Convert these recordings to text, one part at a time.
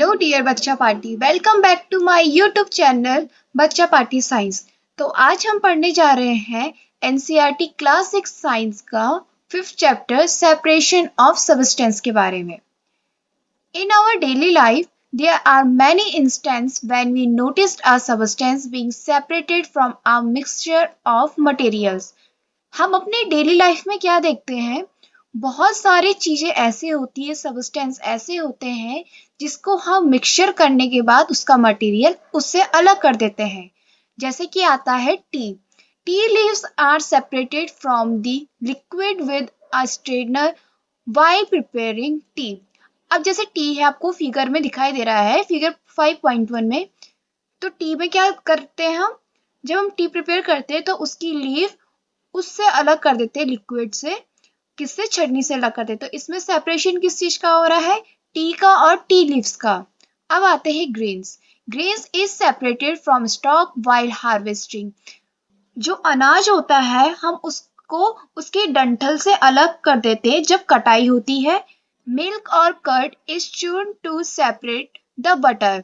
Hello dear बच्चा party, welcome back to my YouTube channel बच्चा party science. तो आज हम पढ़ने जा रहे हैं एनसीईआरटी क्लास 6 साइंस का 5th chapter separation of substance के बारे में। In our daily life there are many instances when we noticed a substance being separated from a mixture of materials। हम अपने डेली लाइफ में क्या देखते हैं, बहुत सारी चीजें ऐसे होती है, सब्सटेंस ऐसे होते हैं जिसको हम मिक्सचर करने के बाद उसका मटेरियल उससे अलग कर देते हैं। जैसे कि आता है tea. Tea leaves are separated from the liquid with a strainer while preparing tea. अब जैसे टी है, आपको फिगर में दिखाई दे रहा है, फिगर 5.1 में। तो टी में क्या करते हैं हम, जब हम टी प्रिपेयर करते हैं तो उसकी लीव उससे अलग कर देते हैं लिक्विड से। किससे? छन्नी से अलग कर देते। तो इसमें सेपरेशन किस चीज का हो रहा है? टी का और टी लीव्स का। अब आते हैं grains. Grains is separated from stock while harvesting. जो अनाज होता है हम उसको उसके डंठल से अलग कर देते हैं जब कटाई होती है। मिल्क और curd is churned to separate the butter.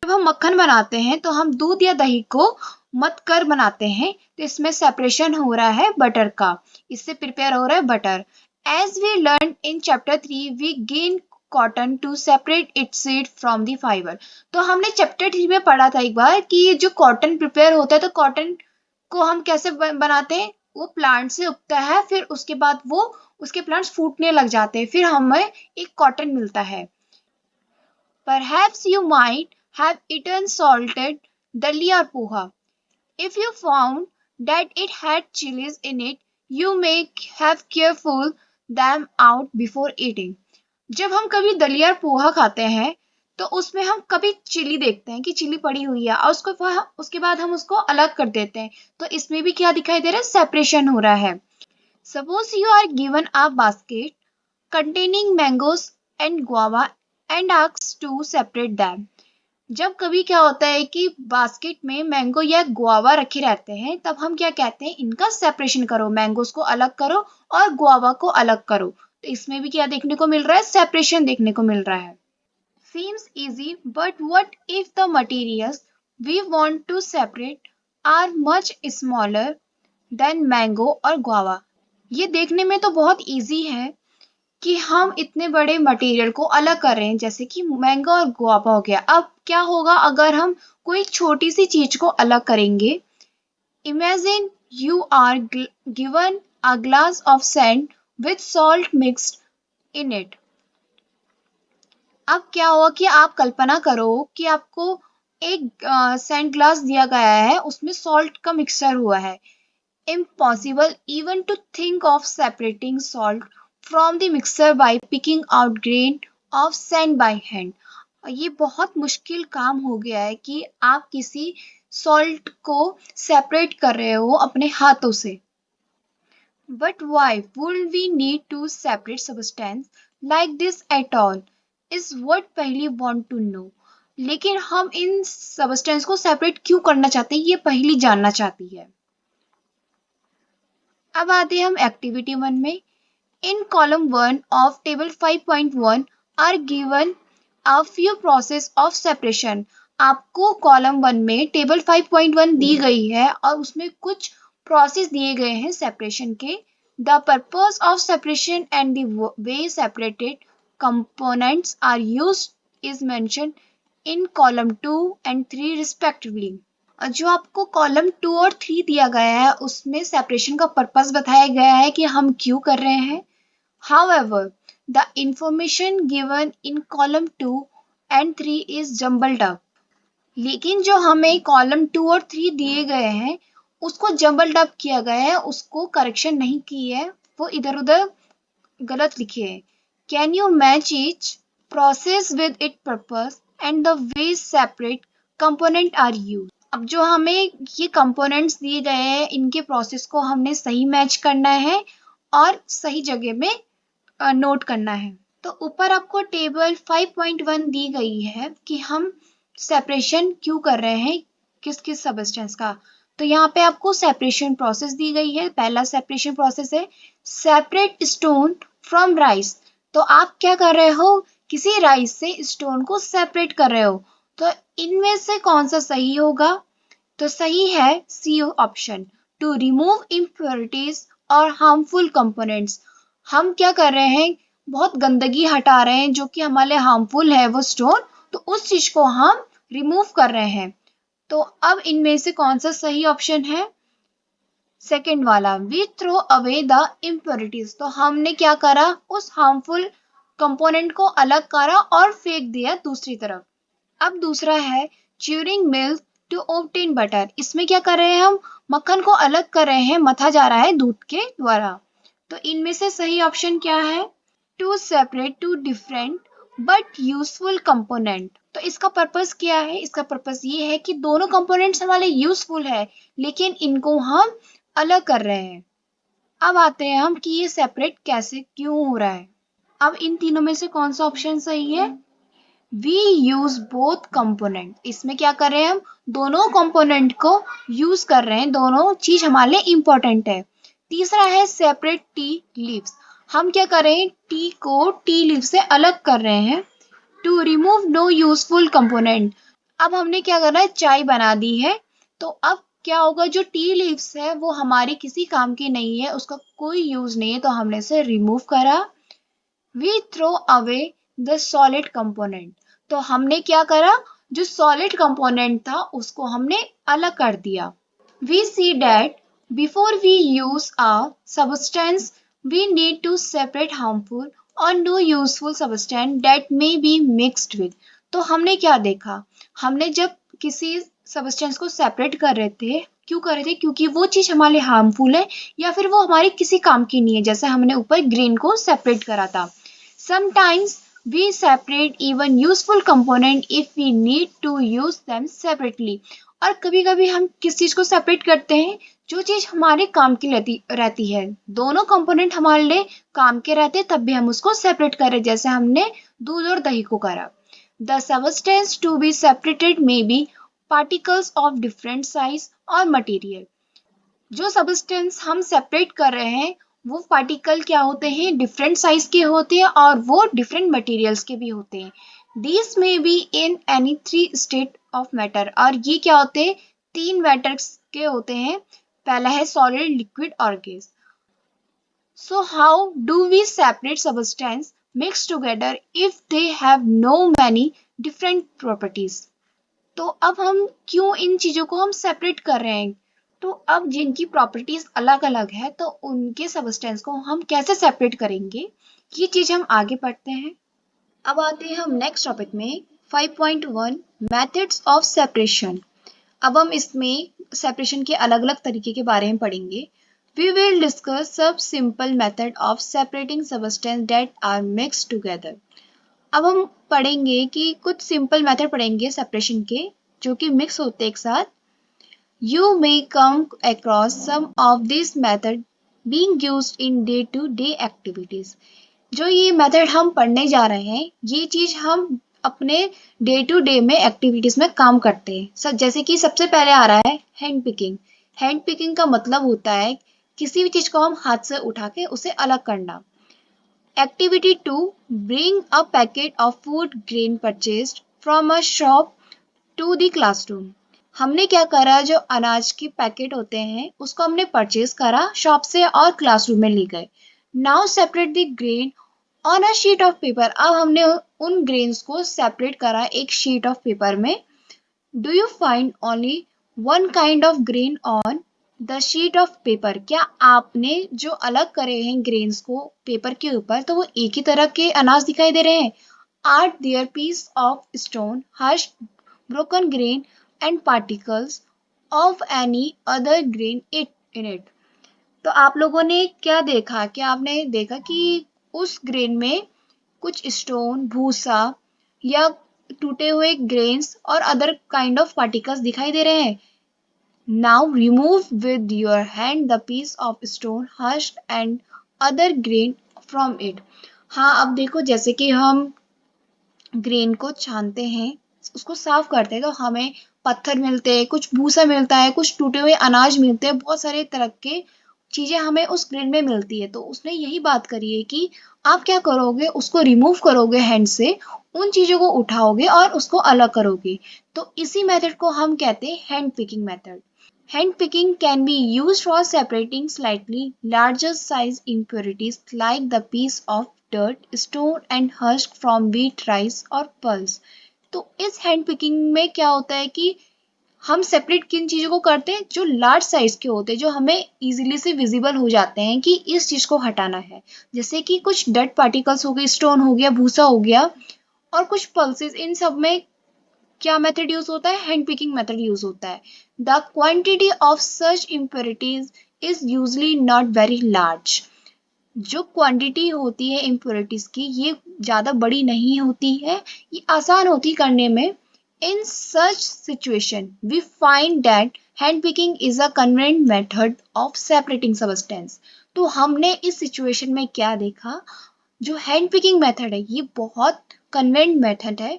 जब हम मक्खन बनाते हैं तो हम दूध या दही को मत कर बनाते हैं, तो इसमें सेपरेशन हो रहा है बटर का, इससे प्रिपेयर हो रहा है butter. As we learn in chapter 3 we gin cotton to separate its seed from the fibre. तो हमने चैप्टर 3 में पढ़ा था एक बार कि ये जो कॉटन प्रिपेयर होता है, तो कॉटन को हम कैसे बनाते हैं, वो प्लांट से उगता है, फिर उसके बाद वो उसके प्लांट्स फूटने लग जाते हैं, फिर हमें एक कॉटन मिलता है। Perhaps you might have eaten salted dalia or poha. If you found that it had chilies in it, you may have careful them out before eating. जब हम कभी दलिया और पोहा खाते हैं तो उसमें हम कभी चिली देखते हैं कि चिली पड़ी हुई है, और उसके बाद हम उसको अलग कर देते हैं। तो इसमें भी क्या दिखाई दे रहा है? सेपरेशन हो रहा है। Suppose you are given a basket containing mangoes and guava and asked to separate them। जब कभी क्या होता है कि बास्केट में मैंगो या गुआवा रखे रहते हैं, तब हम क्या कहते हैं, इनका सेपरेशन करो, मैंगोस को अलग करो और गुआवा को अलग करो। तो इसमें भी क्या देखने को मिल रहा है? सेपरेशन देखने को मिल रहा है। Seems easy, but what if the materials we want to separate are much smaller than mango और guava? ये देखने में तो बहुत इजी है कि हम इतने बड़े मटेरियल को अलग कर रहे हैं, जैसे कि मैंगो और गुआवा हो गया। अब क्या होगा अगर हम कोई छोटी सी चीज को अलग करेंगे? Imagine you are given a glass of sand with salt mixed in it. अब क्या हुआ कि आप कल्पना करो कि आपको एक सैंड ग्लास दिया गया है, उसमें सॉल्ट का मिक्सचर हुआ है। Impossible even to think of separating salt from the mixer by picking out grain of sand by hand। ये बहुत मुश्किल काम हो गया है कि आप किसी सॉल्ट को सेपरेट कर रहे हो अपने हाथों से। But why would we need to separate substance like this at all is what पहली want to know। लेकिन हम इन सब्सटेंस को सेपरेट क्यों करना चाहते हैं, ये पहली जानना चाहती है। अब आते हैं हम एक्टिविटी 1 में। In column 1 of table 5.1 are given a few process of separation. आपको कॉलम 1 में टेबल 5.1 दी गई है और उसमें कुछ प्रोसेस दिए गए हैं सेपरेशन के। The purpose of separation and the way separated components are used is mentioned in column 2 and 3 respectively. जो आपको कॉलम 2 और 3 दिया गया है उसमें सेपरेशन का पर्पस बताया गया है कि हम क्यों कर रहे हैं। However, the information given in column 2 and 3 is jumbled up। लेकिन जो हमें कॉलम 2 और 3 दिए गए हैं उसको जम्बल्ड अप किया गया है, उसको करेक्शन नहीं की है, वो इधर उधर गलत लिखे हैं। Can you match each process with its purpose and the way separate component are used। अब जो हमें ये कंपोनेंट्स दिए गए हैं इनके प्रोसेस को हमने सही मैच करना है और सही जगह में नोट करना है। तो ऊपर आपको टेबल 5.1 दी गई है कि हम सेपरेशन क्यों कर रहे हैं, किस किस सब्सटेंस का। तो यहाँ पे आपको सेपरेशन प्रोसेस दी गई है। पहला सेपरेशन प्रोसेस है सेपरेट स्टोन फ्रॉम राइस। तो आप क्या कर रहे हो किसी राइस से स्टोन को सेपरेट कर रहे हो, तो इनमें से कौन सा सही होगा? तो सही है C option, to remove impurities और हार्मफुल कंपोनेंट्स। हम क्या कर रहे हैं, बहुत गंदगी हटा रहे हैं जो कि हमारे लिए हार्मफुल है वो स्टोन, तो उस चीज को हम रिमूव कर रहे हैं। तो अब इनमें से कौन सा सही ऑप्शन है? सेकेंड वाला, we throw away the impurities. तो हमने क्या करा, उस हार्मफुल कंपोनेंट को अलग करा और फेंक दिया दूसरी तरफ। अब दूसरा है च्यूरिंग मिल्क टू ऑब्टेन बटर। इसमें क्या कर रहे हैं हम, मक्खन को अलग कर रहे हैं, मथा जा रहा है दूध के द्वारा। तो इनमें से सही ऑप्शन क्या है? To separate two different but useful component. तो इसका पर्पस क्या है? इसका पर्पस ये है कि दोनों कंपोनेंट्स हमारे यूजफुल है, लेकिन इनको हम अलग कर रहे हैं। अब आते हैं हम कि ये सेपरेट कैसे क्यों हो रहा है। अब इन तीनों में से कौन सा ऑप्शन सही है? We use both component. इसमें क्या कर रहे हैं हम, दोनों कंपोनेंट को यूज कर रहे हैं, दोनों चीज हमारे लिए इंपॉर्टेंट है। तीसरा है सेपरेट टी लीव्स। हम क्या कर रहे हैं, टी को टी लीव से अलग कर रहे हैं। To remove no useful component. अब हमने क्या करना है, चाय बना दी है, तो अब क्या होगा, जो टी लीव्स है वो हमारी किसी काम की नहीं है, उसका कोई यूज नहीं है, तो हमने इसे रिमूव करा। We throw away the solid component. तो हमने क्या करा, जो सॉलिड कंपोनेंट था उसको हमने अलग कर दिया। We see that before we use a substance we need to separate harmful और no useful substance that may be mixed with. तो हमने क्या देखा, हमने जब किसी सबस्टेंस को सेपरेट कर रहे थे, क्यों कर रहे थे, क्योंकि वो चीज हमारे लिए हार्मफुल है या फिर वो हमारे किसी काम की नहीं है, जैसे हमने ऊपर ग्रेन को सेपरेट करा था। Sometimes we separate even useful component if we need to use them separately। और कभी कभी हम किस चीज को सेपरेट करते हैं, जो चीज हमारे काम की रहती है, दोनों कंपोनेंट हमारे लिए काम के रहते हैं, तब भी हम उसको सेपरेट करें, जैसे हमने दूध और दही को करा। The substance to be separated may be particles of different size or material। जो सबस्टेंस हम सेपरेट कर रहे हैं वो पार्टिकल क्या होते हैं, डिफरेंट साइज के होते हैं और वो डिफरेंट मटेरियल्स के भी होते हैं। दिस में be in any three state of matter. और ये क्या होते हैं, तीन मैटर्स के होते हैं। पहला है सॉलिड, लिक्विड और gas. So how do we separate substance mix together if they have no many different properties. तो अब हम क्यों इन चीजों को हम सेपरेट कर रहे हैं, तो अब जिनकी प्रॉपर्टीज अलग अलग है तो उनके सबस्टेंस को हम कैसे सेपरेट करेंगे, ये चीज हम आगे पढ़ते हैं। अब आते हैं हम नेक्स्ट टॉपिक में 5.1 मेथड्स ऑफ सेपरेशन। अब हम इसमें सेपरेशन के अलग अलग तरीके के बारे में पढ़ेंगे। We will discuss some simple method of separating substance that are mixed together. अब हम पढ़ेंगे कि कुछ सिंपल मेथड पढ़ेंगे सेपरेशन के, जो कि मिक्स होते हैं एक साथ। You may come across some of these methods being used in day-to-day activities। जो ये मेथड हम पढ़ने जा रहे हैं, ये चीज हम अपने डे टू डे में एक्टिविटीज में काम करते हैं। जैसे कि सबसे पहले आ रहा है हैंड पिकिंग। हैंड पिकिंग का मतलब होता है किसी भी चीज को हम हाथ से उठा के उसे अलग करना। Activity 2, bring a packet of food grain purchased from a shop to the classroom। हमने क्या करा, जो अनाज के पैकेट होते हैं उसको हमने परचेज करा शॉप से और क्लासरूम में ले गए। Now separate the grain on a sheet of paper. अब हमने उन ग्रेन्स को सेपरेट करा एक शीट ऑफ पेपर में। Do you find only one kind of grain on the sheet of paper. क्या आपने जो अलग करे हैं ग्रेन्स को पेपर के ऊपर, तो वो एक ही तरह के अनाज दिखाई दे रहे हैं। Are there piece of stone, हर्श, broken grain and particles of any other grain in it. तो आप लोगों ने क्या देखा, क्या आपने देखा कि उस ग्रेन में कुछ स्टोन, भूसा या टूटे हुए ग्रेन्स और अदर काइंड ऑफ पार्टिकल्स दिखाई दे रहे हैं। Now remove with your hand the piece of stone, हर्श and other grain from it. हाँ, अब देखो जैसे कि हम ग्रेन को छानते हैं, उसको साफ करते हैं, तो हमें पत्थर मिलते हैं, कुछ भूसा मिलता है, कुछ टूटे हुए अनाज मिलते हैं, बहुत सारे तरह के चीजें हमें उस ग्रेन में मिलती है। तो उसने यही बात करी है कि आप क्या करोगे, उसको रिमूव करोगे हैंड से, उन चीजों को उठाओगे और उसको अलग करोगे। तो इसी मेथड को हम कहते हैं hand picking method. Hand picking can be used for separating slightly larger size impurities like the piece of dirt, stone and husk from wheat, rice or pulse। तो इस हैंड पिकिंग में क्या होता है कि हम सेपरेट किन चीजों को करते हैं, जो लार्ज साइज के होते हैं, जो हमें इजीली से विजिबल हो जाते हैं कि इस चीज को हटाना है। जैसे कि कुछ डर्ट पार्टिकल्स हो गए, स्टोन हो गया, भूसा हो गया, और कुछ पल्सेस। इन सब में क्या मेथड यूज होता है, हैंड पिकिंग मेथड यूज होता है। The quantity of such impurities is usually not very large. जो क्वांटिटी होती है इम्प्योरिटीज की, ये ज्यादा बड़ी नहीं होती है, ये आसान होती करने में। In such situation we find that hand picking is a convenient method of separating substance. तो हमने इस सिचुएशन में क्या देखा, जो हैंड पिकिंग मेथड है ये बहुत कन्वेंट मेथड है।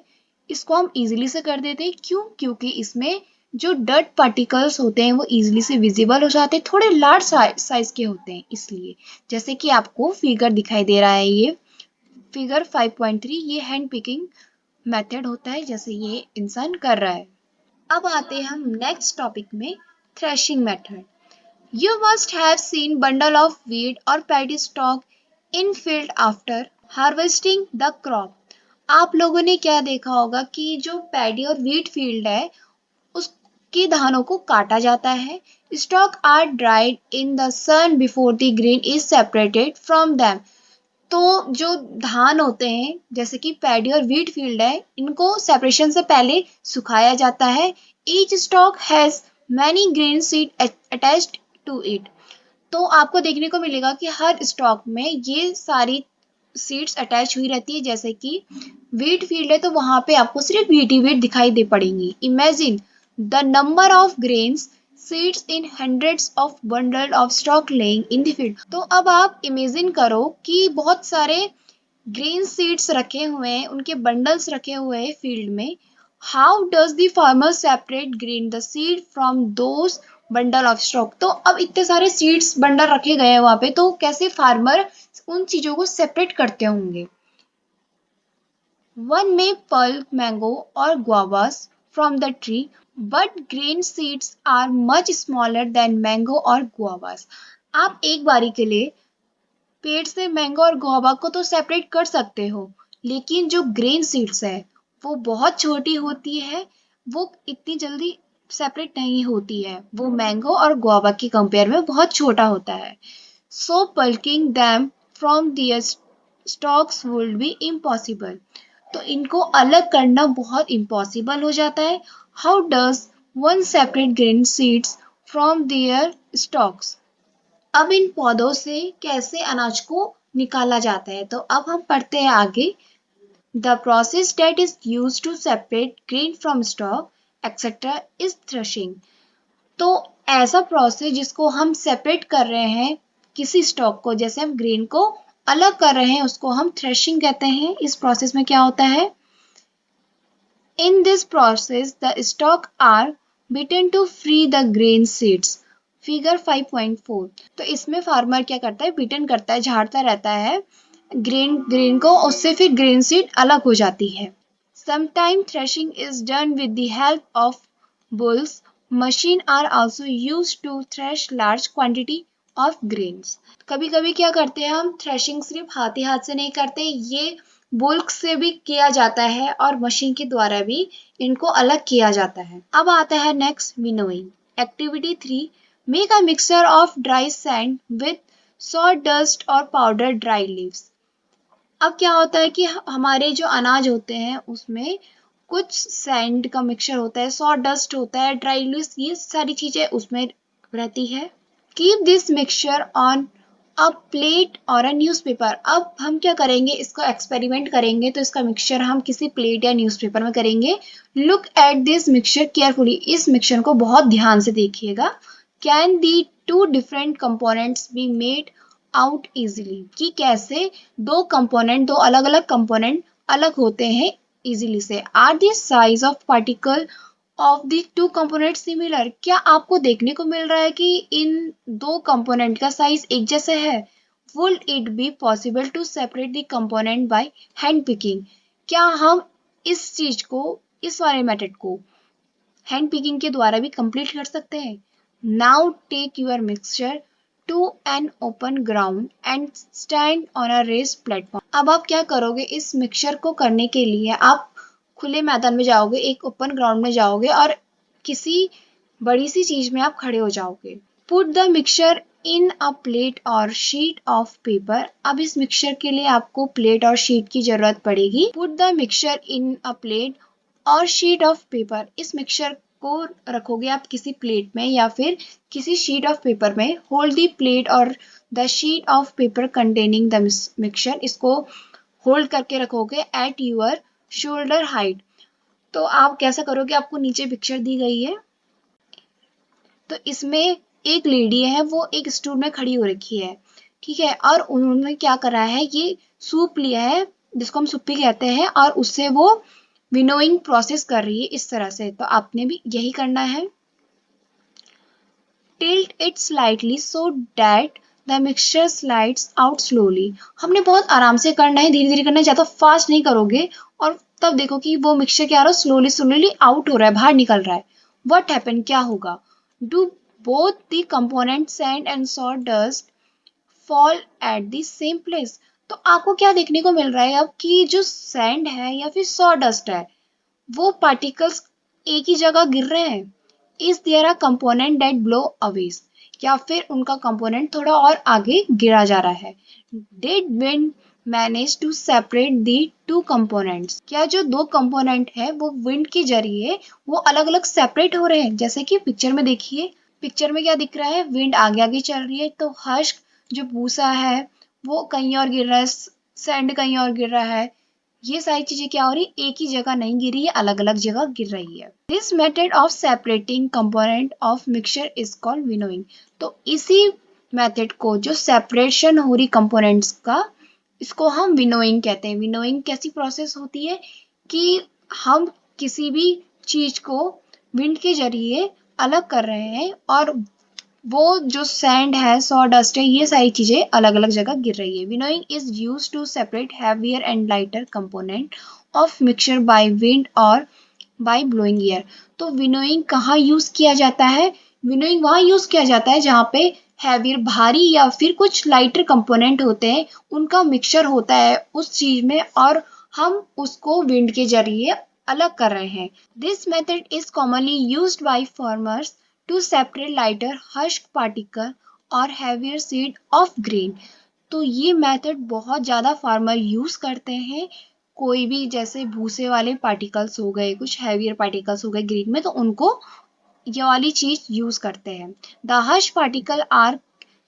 इसको हम इजीली से कर देते हैं। क्यों? क्योंकि इसमें जो डर्ट पार्टिकल्स होते हैं वो इजीली से विजिबल हो जाते हैं, थोड़े लार्ज साइज के होते हैं इसलिए। जैसे कि आपको फिगर दिखाई दे रहा है, ये फिगर 5.3, ये हैंड पिकिंग मेथड होता है, जैसे ये इंसान कर रहा है। अब आते हैं हम नेक्स्ट टॉपिक में, threshing method. You must have seen bundle of wheat or paddy stalk in field after harvesting the crop। आप लोगों ने क्या देखा होगा कि जो पैडी और व्हीट फील्ड है, उसके धानों को काटा जाता है। Stalk are dried in the sun before the grain is separated from them. तो जो धान होते हैं, जैसे कि पैडी और व्हीट फील्ड है, इनको सेपरेशन से पहले सुखाया जाता है। Each stalk has many grain seed attached to it. तो आपको देखने को मिलेगा कि हर स्टॉक में ये सारी सीड्स अटैच हुई रहती है। जैसे कि व्हीट फील्ड है तो वहां पे आपको सिर्फ व्हीट ही व्हीट दिखाई दे पड़ेंगी। Imagine the number of grains seeds in hundreds of bundle of stock laying in the field. तो अब आप इमेजिन करो कि बहुत सारे ग्रेन सीड्स रखे हुए हैं, उनके बंडल्स रखे हुए हैं फील्ड में। How does the farmer separate grain the seed from those bundle of stock. तो अब इतने सारे सीड्स बंडल रखे गए हैं वहां पे, तो कैसे फार्मर उन चीजों को सेपरेट करते होंगे। वन में पल्प मैंगो और guavas from the tree, but grain seeds are much smaller than mango और guavas। आप एक बारी के लिए पेड़ से मैंगो और गुआवा को तो सेपरेट कर सकते हो, लेकिन जो ग्रेन सीड्स है वो बहुत छोटी होती है, वो इतनी जल्दी सेपरेट नहीं होती है। वो मैंगो और गुआवा की कंपेयर में बहुत छोटा होता है। So plucking them from their stalks would be impossible. तो इनको अलग करना बहुत इम्पॉसिबल हो जाता है। How does one separate grain seeds from their stalks. अब इन पौधों से कैसे अनाज को निकाला जाता है, तो अब हम पढ़ते हैं आगे। The process that is use to separate grain from stalk etcetera is threshing. तो ऐसा प्रोसेस जिसको हम सेपरेट कर रहे हैं किसी स्टॉक को, जैसे हम ग्रेन को अलग कर रहे हैं, उसको हम थ्रेशिंग कहते हैं। इस प्रोसेस में क्या होता है, in this process the stalk are beaten to free the grain seeds. Figure 5.4। तो इसमें फार्मर क्या करता है, बीटन करता है, झाड़ता रहता है ग्रेन को, उससे फिर ग्रेन सीड अलग हो जाती है। Sometime threshing is done with the help of bulls. Machine are also used to thresh large quantity of grains. कभी कभी क्या करते हैं हम, थ्रेशिंग सिर्फ हाथ ही हाथ से नहीं करते, ये बुल्क से भी किया जाता है और मशीन के द्वारा भी इनको अलग किया जाता है। अब आता है next, winnowing. Activity 3, make a mixture of dry sand with saw dust और पाउडर ड्राई लीव्स। अब क्या होता है कि हमारे जो अनाज होते हैं उसमें कुछ सैंड का मिक्सचर होता है, सॉ डस्ट होता है, ड्राई लीव्स, ये सारी चीजें उसमें रहती है। Keep this mixture on a plate और अ न्यूज़पेपर। अब हम क्या करेंगे, इसको एक्सपेरिमेंट करेंगे, तो इसका मिक्सचर हम किसी प्लेट या न्यूज़पेपर में करेंगे। Look at this mixture carefully. इस मिक्सचर को बहुत ध्यान से देखिएगा। Can the two different components be made out easily. कि कैसे दो कंपोनेंट, दो अलग अलग कंपोनेंट अलग होते हैं इजीली से। Are the size of particle of the two component similar, क्या आपको देखने को मिल रहा है कि इन दो कंपोनेंट का साइज एक जैसे है? Would it be possible to separate the component by hand picking, क्या हम इस चीज को, इस वाले मेथड को हैंड पिकिंग के द्वारा भी कंप्लीट कर सकते हैं? Now take your mixture to an open ground and stand on a raised platform. अब आप क्या करोगे, इस मिक्सचर को करने के लिए आप खुले मैदान में जाओगे, एक ओपन ग्राउंड में जाओगे और किसी बड़ी सी चीज में आप खड़े हो जाओगे। Put the mixture in a plate और शीट ऑफ पेपर, अब इस मिक्सचर के लिए आपको प्लेट और शीट की जरूरत पड़ेगी। Put the mixture in a plate और शीट ऑफ पेपर, इस मिक्सचर को रखोगे आप किसी प्लेट में या फिर किसी शीट ऑफ पेपर में। होल्ड द प्लेट और the sheet of paper containing the mixture, इसको होल्ड करके रखोगे एट यूर शोल्डर हाइट। तो आप कैसा करोगे, आपको नीचे पिक्चर दी गई है, तो इसमें एक लेडी है, वो एक स्टूल में खड़ी हो रखी है, ठीक है, और उन्होंने क्या करा है, ये सूप लिया है जिसको हम सुप्पी कहते हैं, और उससे वो विनोइंग प्रोसेस कर रही है इस तरह से। तो आपने भी यही करना है। Tilt it slightly so that the mixture slides out slowly, हमने बहुत आराम से करना है, धीरे धीरे करना है, ज्यादा फास्ट नहीं करोगे। और तब देखो कि वो मिक्सचर क्या हो रहा है, स्लोली स्लोली आउट हो रहा है, बाहर निकल रहा है। व्हाट हैपन, क्या होगा? Do both the component sand and saw-dust fall at the same place, तो आपको क्या देखने को मिल रहा है अब कि जो सैंड है या फिर सॉ-डस्ट है, वो पार्टिकल्स एक ही जगह गिर रहे हैं। Is there a component that blows away, या फिर उनका कंपोनेंट थोड़ा और आगे गिरा जा रहा है। Did wind manage to separate the two components, क्या जो दो कंपोनेंट है वो विंड के जरिए वो अलग अलग सेपरेट हो रहे हैं? जैसे कि पिक्चर में देखिए, पिक्चर में क्या दिख रहा है, विंड आगे आगे चल रही है, तो हर्ष जो भूसा है वो कहीं और गिर रहा है, सैंड कहीं और गिर रहा है। ये सारी चीजें क्या हो रही है, एक ही जगह नहीं गिरी है, अलग अलग जगह गिर रही है। This method of separating component of mixture is called winnowing, तो इसी मेथड को जो सेपरेशन हो रही कंपोनेंट्स का, इसको हम विनोइंग कहते हैं। विनोइंग कैसी प्रोसेस होती है कि हम किसी भी चीज को विंड के जरिए अलग कर रहे हैं, और वो जो सैंड है, सॉ डस्ट है, ये सारी चीजें अलग अलग जगह गिर रही है। Winnowing is use to separate heavier and lighter component of mixture by wind और बाय ब्लोइंग एयर। तो विनोइंग कहाँ यूज किया जाता है? विनोइंग वहां यूज किया जाता है जहाँ पे हैवियर भारी या फिर कुछ लाइटर कंपोनेंट होते हैं, उनका मिक्सचर होता है उस चीज में, और हम उसको विंड के जरिए अलग कर रहे हैं। This method is commonly used by farmers to separate lighter husk particle और heavier seed of grain। तो ये मेथड बहुत ज़्यादा फार्मर यूज करते हैं। कोई भी जैसे भूसे वाले पार्टिकल्स हो गए, कुछ हैवियर पार्टिकल्स हो गए ग्रीन में, तो उनको ये वाली चीज यूज करते हैं। The husk particle are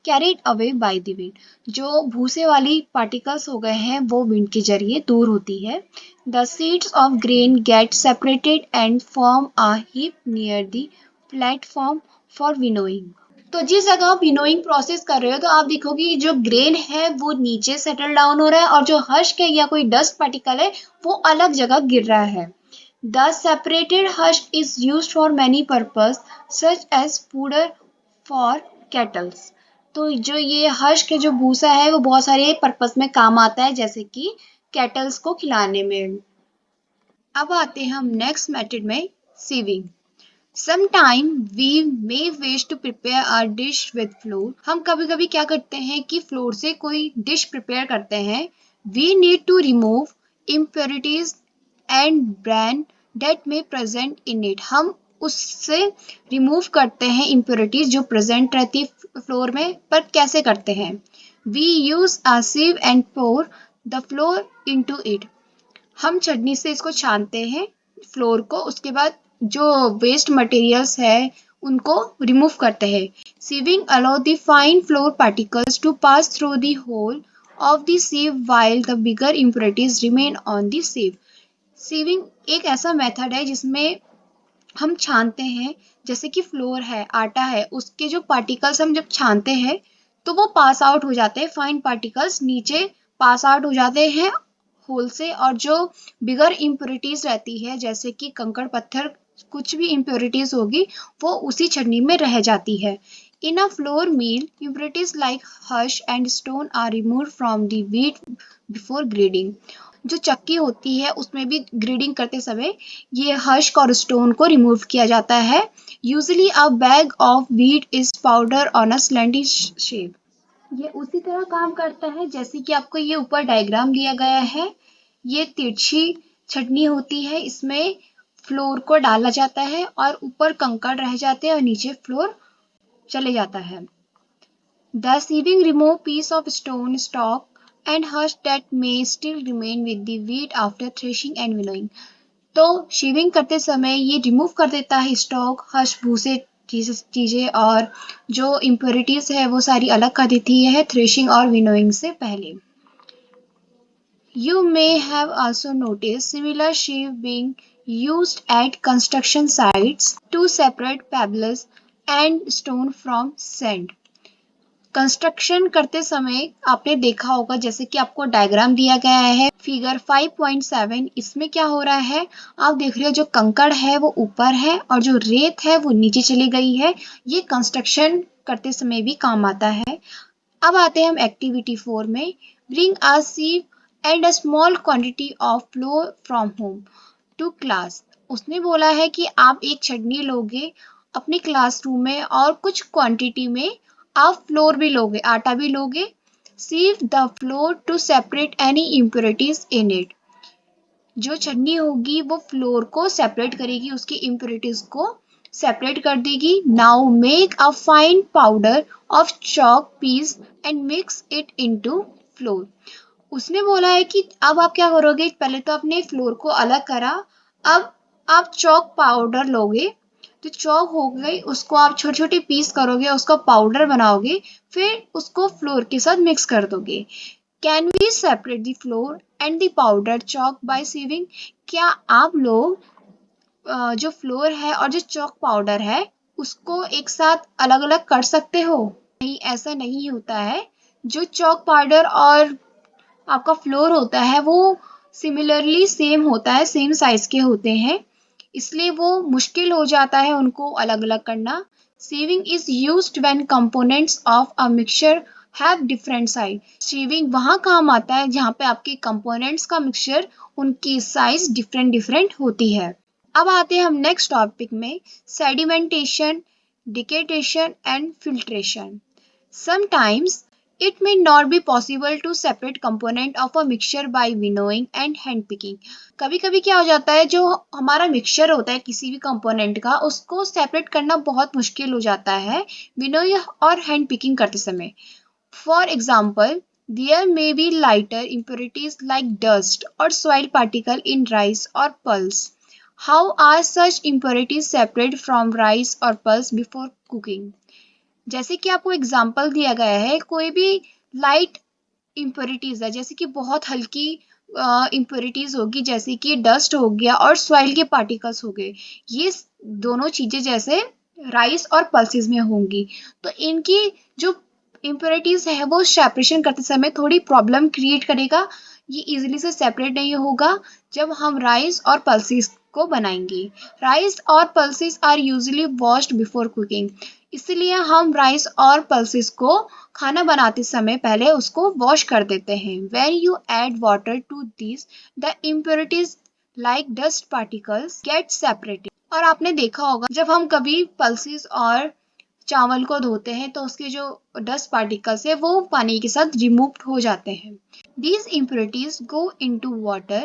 carried away by the wind, जो भूसे वाली पार्टिकल्स हो गए हैं वो विंड के जरिए दूर होती है। The seeds of grain get separated and form a heap near the platform for winnowing. तो जिस जगह आप विनोइंग प्रोसेस कर रहे हो, तो आप देखोगे कि जो ग्रेन है वो नीचे सेटल डाउन हो रहा है, और जो हस्क है या कोई डस्ट पार्टिकल है वो अलग जगह गिर रहा है। The separated husk is used for many purpose such as fodder for cattles, तो जो ये हस्क है, जो भूसा है, वो बहुत सारे पर्पस में काम आता है, जैसे कि कैटल्स को खिलाने में। अब आते हैं हम नेक्स्ट मेथड में, sieving. Sometime we may wish to prepare a dish with flour। हम कभी कभी क्या करते हैं कि फ्लोर से कोई डिश प्रिपेयर करते हैं। We need to remove impurities and bran that may present in it। हम उससे रिमूव करते हैं impurities जो प्रेजेंट रहती है फ्लोर में, पर कैसे करते हैं? We use a sieve and pour the flour into it। हम छन्नी से इसको छानते हैं फ्लोर को, उसके बाद जो वेस्ट मटेरियल्स है उनको रिमूव करते हैं। Sieving allow the fine flour particles to pass through the hole of the sieve while the bigger impurities remain on the sieve. Sieving एक ऐसा मेथड है जिसमें हम छानते हैं, जैसे कि फ्लोर है, आटा है, उसके जो पार्टिकल्स हम जब छानते हैं तो वो पास आउट हो जाते हैं, फाइन पार्टिकल्स नीचे पास आउट हो जाते हैं होल से, और जो बिगर इम्प्योरिटीज रहती है जैसे कि कंकड़ पत्थर कुछ भी इम्प्योरिटीज होगी वो उसी छन्नी में रह जाती है। In a flour mill, impurities like हर्श and stone are removed from the wheat before grinding. जो चक्की होती है उसमें भी ग्रेडिंग करते समय ये हर्श और स्टोन को रिमूव किया जाता है। Usually a bag of wheat is powder on a slanty shape. ये उसी तरह काम करता है जैसे कि आपको ये ऊपर डायग्राम दिया गया है। ये तिरछी छटनी होती है, इसमें फ्लोर को डाला जाता है और ऊपर कंकड़ रह जाते हैं और नीचे फ्लोर चले जाता है। The sieving remove piece of stone stock and husk that may still remain with the wheat after threshing and winnowing। तो शीविंग करते समय ये रिमूव कर देता है स्टॉक, हर्ष, भूसे चीजें और जो इम्प्योरिटीज है वो सारी अलग कर देती है थ्रेशिंग और विनोइंग से पहले। You may have also noticed similar sheave being used at construction sites to separate pebbles and stone from sand। Construction करते समय आपने देखा होगा जैसे कि आपको डायग्राम दिया गया है फिगर 5.7। इसमें क्या हो रहा है, आप देख रहे हो जो कंकड़ है वो ऊपर है और जो रेत है वो नीचे चली गई है। ये कंस्ट्रक्शन करते समय भी काम आता है। अब आते हैं हम एक्टिविटी 4 में। Bring a sieve and a small quantity of flour from home to class. उसने बोला है कि आप एक छड़नी लोगे अपने क्लासरूम में और कुछ क्वांटिटी में आप फ्लोर भी लोगे, आटा भी लोगे। Sieve the flour to separate any impurities in it. जो छन्नी होगी वो फ्लोर को सेपरेट करेगी, उसकी इम्प्योरिटीज को सेपरेट कर देगी। Now make a fine powder of chalk piece and mix it into flour. उसने बोला है कि अब आप क्या करोगे, पहले तो आपने फ्लोर को अलग करा, अब आप चॉक पाउडर लोगे। तो चॉक हो गई, उसको आप छोटे छोटे पीस करोगे, उसका पाउडर बनाओगे, फिर उसको फ्लोर के साथ मिक्स कर दोगे। Can we separate the flour and the powder chalk by sieving. क्या आप लोग जो फ्लोर है और जो चॉक पाउडर है उसको एक साथ अलग अलग कर सकते हो? नहीं, ऐसा नहीं होता है। जो चॉक पाउडर और आपका फ्लोर होता है वो सिमिलरली सेम होता है, सेम साइज के होते हैं, इसलिए वो मुश्किल हो जाता है उनको अलग अलग करना। Sieving is used when components of a mixture have different size. Sieving वहाँ काम आता है जहाँ पे आपके कंपोनेंट्स का मिक्सचर उनकी साइज डिफरेंट डिफरेंट होती है। अब आते हैं हम नेक्स्ट टॉपिक में, sedimentation, decantation and filtration. Sometimes it may not be possible to separate component of a mixture by winnowing and hand picking। कभी कभी क्या हो जाता है, जो हमारा मिक्सचर होता है किसी भी कंपोनेंट का उसको सेपरेट करना बहुत मुश्किल हो जाता है विनोइंग और हैंड पिकिंग करते समय। For example, there may be lighter impurities like dust or soil particle in rice or pulse। How are such impurities separated from rice or pulse before cooking? जैसे कि आपको एग्जाम्पल दिया गया है, कोई भी लाइट इम्प्योरिटीज है जैसे कि बहुत हल्की इम्प्योरिटीज होगी जैसे कि डस्ट हो गया और सॉइल के पार्टिकल्स हो गए, ये दोनों चीजें जैसे राइस और पल्सेस में होंगी, तो इनकी जो इम्प्योरिटीज है वो सेपरेशन करते समय थोड़ी प्रॉब्लम क्रिएट करेगा। ये इजीली से सेपरेट नहीं होगा जब हम राइस और पल्सेस को बनाएंगे। राइस और pulses are usually washed before cooking, इसलिए हम राइस और पल्सेस को खाना बनाते समय पहले उसको वॉश कर देते हैं। When you add water to these, the impurities like dust particles get separated। और आपने देखा होगा जब हम कभी पल्सेस और चावल को धोते हैं तो उसके जो डस्ट पार्टिकल्स है वो पानी के साथ रिमूव हो जाते हैं। These impurities go into water।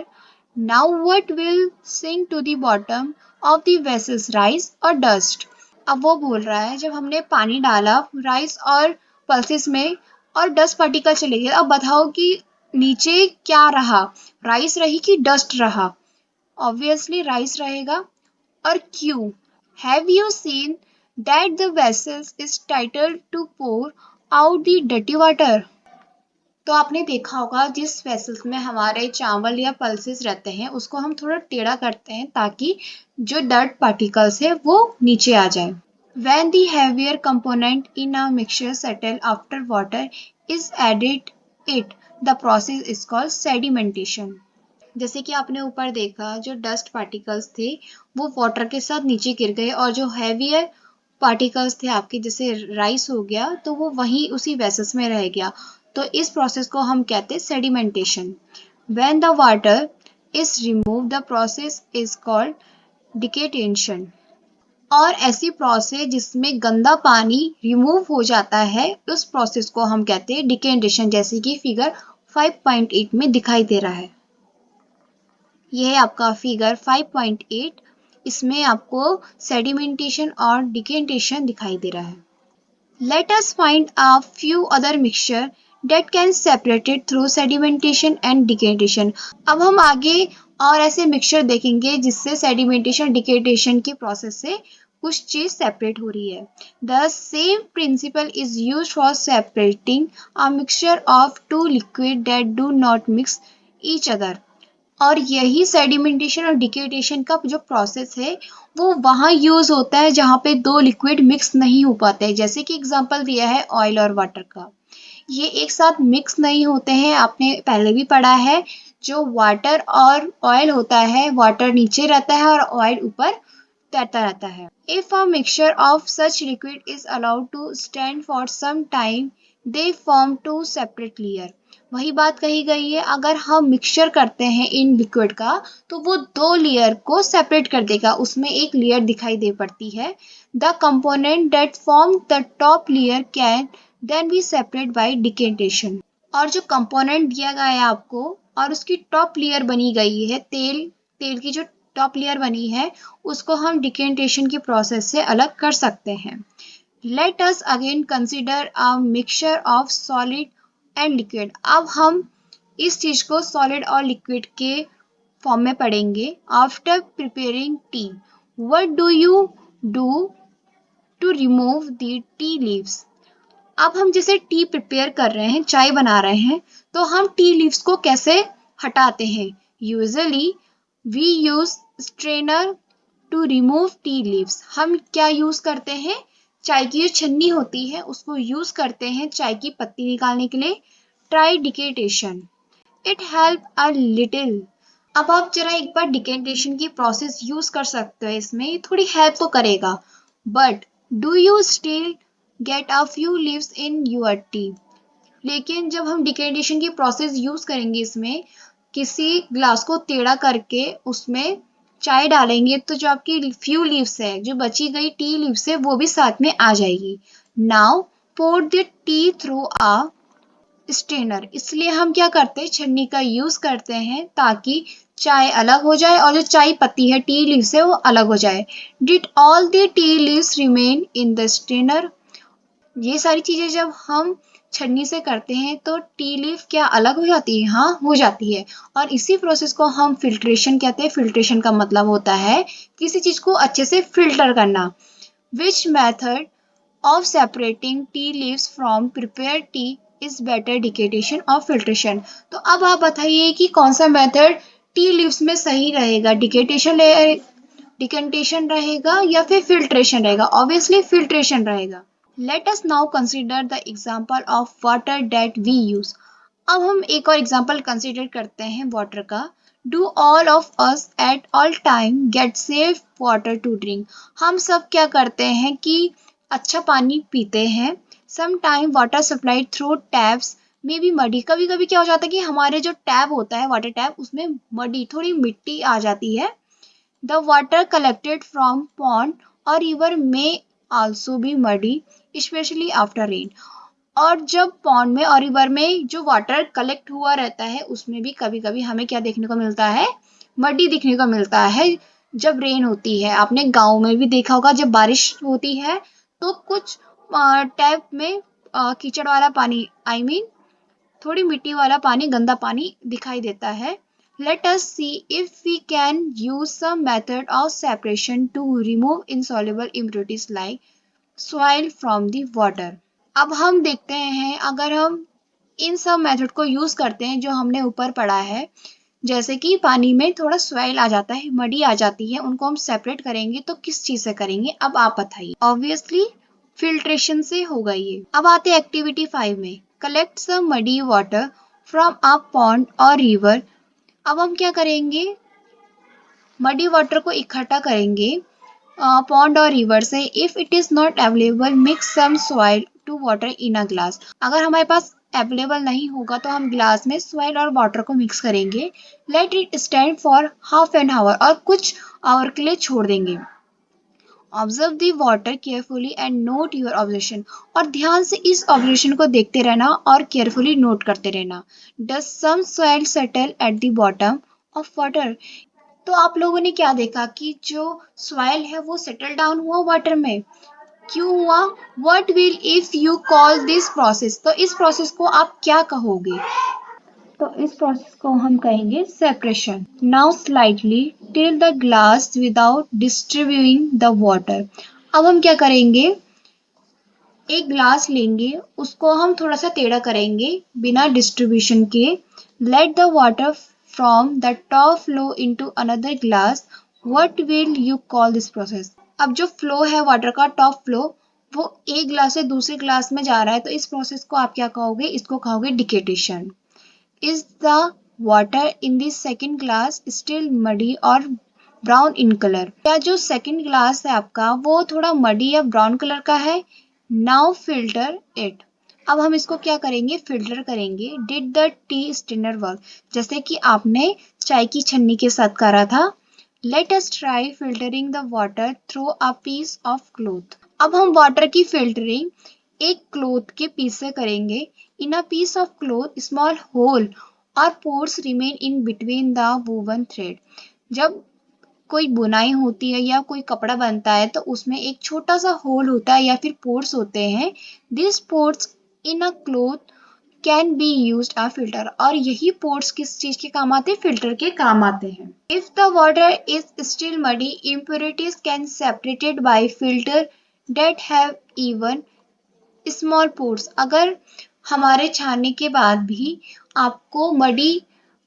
Now what will sink to the bottom of the vessels, rice or dust? अब वो बोल रहा है जब हमने पानी डाला राइस और पल्सेस में और डस्ट पार्टिकल चले गए, अब बताओ कि नीचे क्या रहा, राइस रही कि डस्ट रहा? ऑब्वियसली राइस रहेगा। और क्यों? Have you seen that the vessels is title to pour out the dirty water. तो आपने देखा होगा जिस वेसल्स में हमारे चावल या पल्सेस रहते हैं उसको हम थोड़ा टेढ़ा करते हैं ताकि जो डर्ट पार्टिकल्स है वो नीचे आ जाए। When the heavier component in a mixture settle after water is added it, the process is called sedimentation। जैसे कि आपने ऊपर देखा जो डस्ट पार्टिकल्स थे वो वाटर के साथ नीचे गिर गए और जो हैवियर पार्टिकल्स थे आपके जैसे राइस हो गया तो वो वहीं उसी वेसल्स में रह गया। तो इस प्रोसेस को हम कहते हैं sedimentation. When the water is remove the process is called decantation. और ऐसी प्रोसेस जिसमें गंदा पानी रिमूव हो जाता है उस प्रोसेस को हम कहते हैं डिकेटेशन, जैसे कि फिगर 5.8 में दिखाई दे रहा है। यह है आपका फिगर 5.8। इसमें आपको सेडिमेंटेशन और डिकेटेशन दिखाई दे रहा है। Let us find a few other mixture that can separated through sedimentation and decantation। अब हम आगे और ऐसे मिक्सचर देखेंगे जिससे सेडिमेंटेशन डिकेटेशन की प्रोसेस से कुछ चीज सेपरेट हो रही है। The same principle is used for separating a mixture of two liquid that do not mix each other। और यही सेडिमेंटेशन और डिकेटेशन का जो प्रोसेस है वो वहाँ यूज होता है जहाँ पे दो लिक्विड मिक्स नहीं हो पाते, जैसे कि एग्जांपल दिया है ऑयल और वाटर का। ये एक साथ मिक्स नहीं होते हैं, आपने पहले भी पढ़ा है। जो वाटर और ऑयल होता है, वाटर नीचे रहता है और ऑयल ऊपर तैरता रहता है। If a mixture of such liquid is allowed to stand for some time they form two separate layer. वही बात कही गई है, अगर हम मिक्सचर करते हैं इन लिक्विड का तो वो दो लेयर को सेपरेट कर देगा, उसमें एक लेयर दिखाई दे पड़ती है। The component that form the top layer can then be separate by decantation. और जो कंपोनेंट दिया गया है आपको और उसकी टॉप लेयर बनी गई है, तेल की जो टॉप लेयर बनी है उसको हम डिकेटेशन की प्रोसेस से अलग कर सकते हैं। Let us again consider a mixture of solid and liquid. अब हम इस चीज को सॉलिड और लिक्विड के फॉर्म में पढ़ेंगे। After preparing tea what do you do to remove the tea leaves. अब हम जैसे टी प्रिपेयर कर रहे हैं, चाय बना रहे हैं, तो हम टी लीव्स को कैसे हटाते हैं। Usually we use strainer to remove tea leaves. हम क्या यूज करते हैं, चाय की जो छन्नी होती है उसको यूज करते हैं चाय की पत्ती निकालने के लिए। Try decantation, it help a little. अब आप जरा एक बार डिकेटेशन की प्रोसेस यूज कर सकते हो, इसमें ये थोड़ी हेल्प तो करेगा। But do you still get a few leaves in your T. लेकिन जब हम डिकेटेशन की प्रोसेस यूज करेंगे, इसमें किसी ग्लास को टेढ़ा करके उसमें चाय डालेंगे तो जो आपकी फ्यू लीव्स है, जो बची गई टी लीव्स है, वो भी साथ में आ जाएगी। Now pour the tea through a strainer. इसलिए हम क्या करते हैं, छन्नी का यूज करते हैं ताकि चाय अलग हो जाए और जो चाय पत्ती है टी लीव्स है वो अलग हो जाए। Did all the tea leaves remain in the strainer. ये सारी चीजें जब हम छन्नी से करते हैं तो टी लीफ क्या अलग हो जाती है, हाँ हो जाती है। और इसी प्रोसेस को हम फिल्ट्रेशन कहते हैं। फिल्ट्रेशन का मतलब होता है किसी चीज को अच्छे से फिल्टर करना। Which method of separating tea leaves from prepared tea is better, डिकेटेशन और फिल्ट्रेशन। तो अब आप बताइए कि कौन सा मेथड टी लीव्स में सही रहेगा, डिकेटेशन रहेगा या फिर फिल्ट्रेशन रहेगा। ऑब्वियसली फिल्ट्रेशन रहेगा। Let us now consider the example of water that we use. अब हम एक और एग्जांपल कंसिडर करते हैं वाटर का। Do all of us at all time get safe water to drink. हम सब क्या करते हैं कि अच्छा पानी पीते हैं। Some time water supplied through taps में भी मडी। कभी कभी क्या हो जाता है कि हमारे जो टैप होता है, वाटर टैप, उसमें मडी थोड़ी मिट्टी आ जाती है। The water collected from pond और रिवर में also be muddy specially after rain. और जब पॉन्ड में और रिवर में जो वाटर कलेक्ट हुआ रहता है उसमें भी कभी कभी हमें क्या देखने को मिलता है, मड्डी दिखने को मिलता है जब रेन होती है। आपने गांव में भी देखा होगा जब बारिश होती है तो कुछ टैप में कीचड़ वाला पानी, आई मीन थोड़ी मिट्टी वाला पानी, गंदा पानी दिखाई देता है। Let us see if we can use some method of separation to remove insoluble impurities like soil from the water. अब हम देखते हैं अगर हम इन सब मेथड को यूज करते हैं जो हमने ऊपर पढ़ा है, जैसे कि पानी में थोड़ा सॉइल आ जाता है, मडी आ जाती है, उनको हम सेपरेट करेंगे तो किस चीज से करेंगे। अब आप बताइए। ऑब्वियसली फिल्ट्रेशन से होगा ये। अब आते हैं एक्टिविटी 5 में। Collect some muddy water from a pond और रिवर। अब हम क्या करेंगे, मडी वाटर को इकट्ठा करेंगे पॉन्ड और रिवर से। If it is not available mix some soil to water in a glass. अगर हमारे पास अवेलेबल नहीं होगा तो हम ग्लास में सॉइल और वाटर को मिक्स करेंगे। Let it stand for half an hour, और कुछ आवर के लिए छोड़ देंगे। Observe the water carefully and not your observation. और ध्यान से इस ऑब्जर्वेशन को देखते रहना और केयरफुली नोट करते रहना। Does some soil settle at the bottom of water. तो आप लोगों ने क्या देखा कि जो सॉइल है वो सेटल डाउन हुआ वाटर में। क्यों हुआ? What will if you call this process. तो इस प्रोसेस को आप क्या कहोगे? तो इस प्रोसेस को हम कहेंगे separation. Now slightly till the glass without distributing the water. अब हम क्या करेंगे, एक ग्लास लेंगे, उसको हम थोड़ा सा टेढ़ा करेंगे बिना डिस्ट्रीब्यूशन के। Late the water from the top flow into another glass. What will you call this process. अब जो फ्लो है वाटर का, टॉप फ्लो, वो एक ग्लास से दूसरे ग्लास में जा रहा है, तो इस प्रोसेस को आप क्या कहोगे? इसको कहोगे डिकेटेशन। Is the water in the second glass still muddy or brown in color? क्या जो सेकंड ग्लास है आपका वो थोड़ा मडी या ब्राउन कलर का है? Now filter it. अब हम इसको क्या करेंगे? फिल्टर करेंगे। Did the tea strainer work? जैसे कि आपने चाय की छन्नी के साथ करा था। Let us try filtering the water through a piece of cloth. अब हम वाटर की फिल्टरिंग एक क्लोथ के पीस से करेंगे। In a piece of cloth small hole और pores remain in between the woven thread. जब कोई बुनाई होती है या कोई कपड़ा बनता है तो उसमें एक छोटा सा होल होता है या फिर पोर्स होते हैं। This pores in a cloth can be use a filter. और यही पोर्स किस चीज के काम आते हैं? फिल्टर के काम आते हैं। If the water is still muddy impurities can separated by filter that have even small pores. अगर हमारे छानने के बाद भी आपको मडी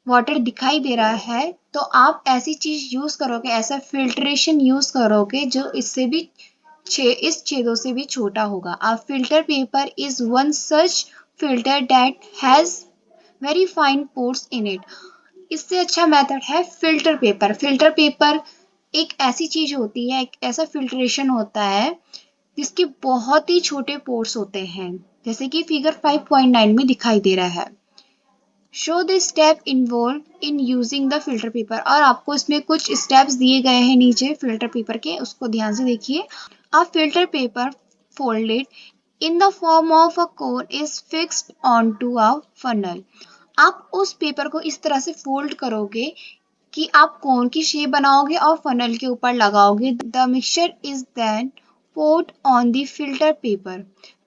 वाटर दिखाई दे रहा है तो आप ऐसी चीज यूज करोगे, ऐसा फिल्ट्रेशन यूज करोगे जो इससे भी इस छेदों से भी छोटा होगा। अ filter paper is one such filter that has very fine pores in it. इससे अच्छा मेथड है फिल्टर पेपर। फिल्टर पेपर एक ऐसी चीज होती है, एक ऐसा फिल्ट्रेशन होता है जिसके बहुत ही छोटे पोर्स होते हैं, जैसे कि फिगर 5.9 में दिखाई दे रहा है। Show the step involve in using the filter paper. और आपको इसमें कुछ स्टेप्स दिए गए हैं नीचे फिल्टर पेपर के, उसको ध्यान से देखिए। A filter paper folded in the form of a cone is fixed on to a funnel. आप उस पेपर को इस तरह से फोल्ड करोगे कि आप कोन की शेप बनाओगे और फनल के ऊपर लगाओगे। The mixture is then poured on the filter paper।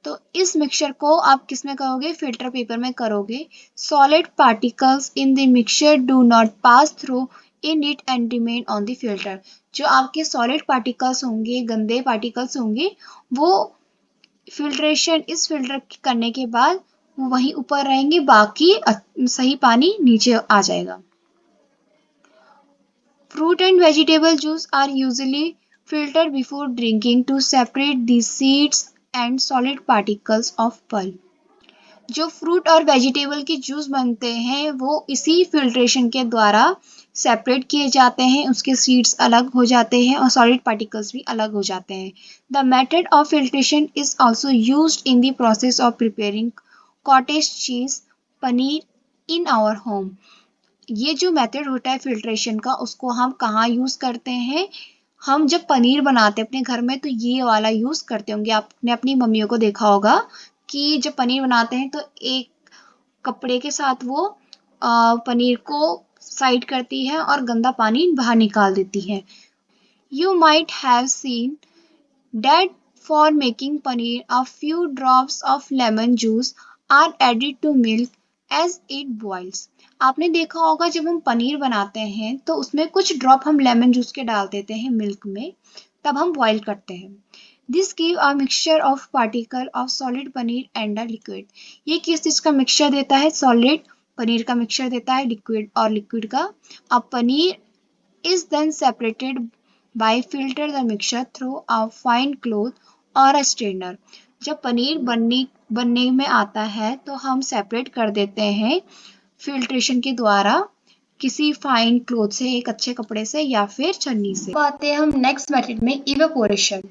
तो इस मिक्सचर को आप किस में करोगे? फिल्टर पेपर में करोगे। Solid particles in the mixture do not pass through in it and remain on the filter. जो आपके सॉलिड पार्टिकल्स होंगे, गंदे पार्टिकल्स होंगे, वो फिल्ट्रेशन इस फिल्टर करने के बाद वो वहीं ऊपर रहेंगे, बाकी सही पानी नीचे आ जाएगा। Fruit and vegetable juice are usually filtered before drinking to separate the seeds and solid particles of pulp। जो फ्रूट और वेजिटेबल के जूस बनते हैं वो इसी फिल्ट्रेशन के द्वारा सेपरेट किए जाते हैं, उसके सीड्स अलग हो जाते हैं और सॉलिड पार्टिकल्स भी अलग हो जाते हैं। The method of filtration is also used in the process of preparing cottage cheese, paneer in our home. ये जो मेथड होता है फिल्ट्रेशन का, उसको हम कहाँ यूज करते हैं? हम जब पनीर बनाते हैं अपने घर में तो ये वाला यूज करते होंगे। आपने अपनी मम्मियों को देखा होगा कि जब पनीर बनाते हैं तो एक कपड़े के साथ वो पनीर को साइड करती है और गंदा पानी बाहर निकाल देती है। You might have seen that for making paneer a few drops of lemon juice are added to milk as it boils. आपने देखा होगा जब हम पनीर बनाते हैं तो उसमें कुछ ड्रॉप हम लेमन जूस के डाल देते हैं मिल्क में, तब हम बॉईल करते हैं। This give a mixture of particle of solid paneer and a liquid. ये किस चीज का मिक्सचर देता है? सॉलिड पनीर का मिक्सचर देता है, लिक्विड और लिक्विड का। अब paneer is then separated by filter the mixture through a fine cloth or a strainer। जब पनीर बनने में आता है तो हम सेपरेट कर देते हैं फिल्ट्रेशन के द्वारा किसी फाइन क्लोथ से, एक अच्छे कपड़े से या फिर छन्नी से। आते हैं हम नेक्स्ट मेथड में, इवेपोरेशन।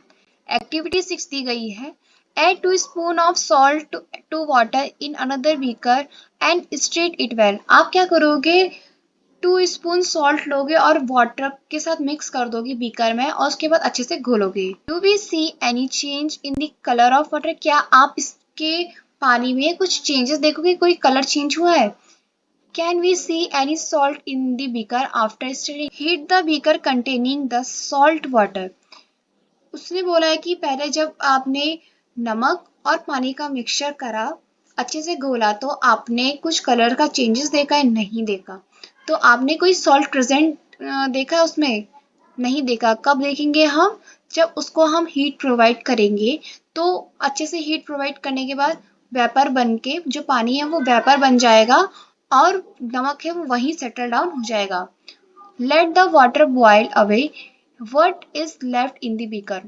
एक्टिविटी 6 दी गई है। Add 2 spoon of salt to water in another beaker and straight it well. आप क्या करोगे, 2 स्पून सॉल्ट लोगे और वाटर के साथ मिक्स कर दोगे बीकर में और उसके बाद अच्छे से घोलोगे। Do we see any change in the colour of water? क्या आप इसके पानी में कुछ चेंजेस देखोगे, कोई कलर चेंज हुआ है? Can we see any salt in the beaker after stirring? Heat the beaker containing the salt water. उसने बोला है कि पहले जब आपने नमक और पानी का मिक्सचर करा, अच्छे से घोला, तो आपने कुछ कलर का चेंजेस देखा है? नहीं देखा। तो आपने कोई सॉल्ट प्रेजेंट देखा है उसमें? नहीं देखा। कब देखेंगे हम? जब उसको हम हीट प्रोवाइड करेंगे। तो अच्छे से हीट प्रोवाइड करने के बाद वेपर बन के, जो पानी है वो वेपर बन जाएगा और नमक है वो वहीं सेटल डाउन हो जाएगा। Let the water boil away what is left in the beaker.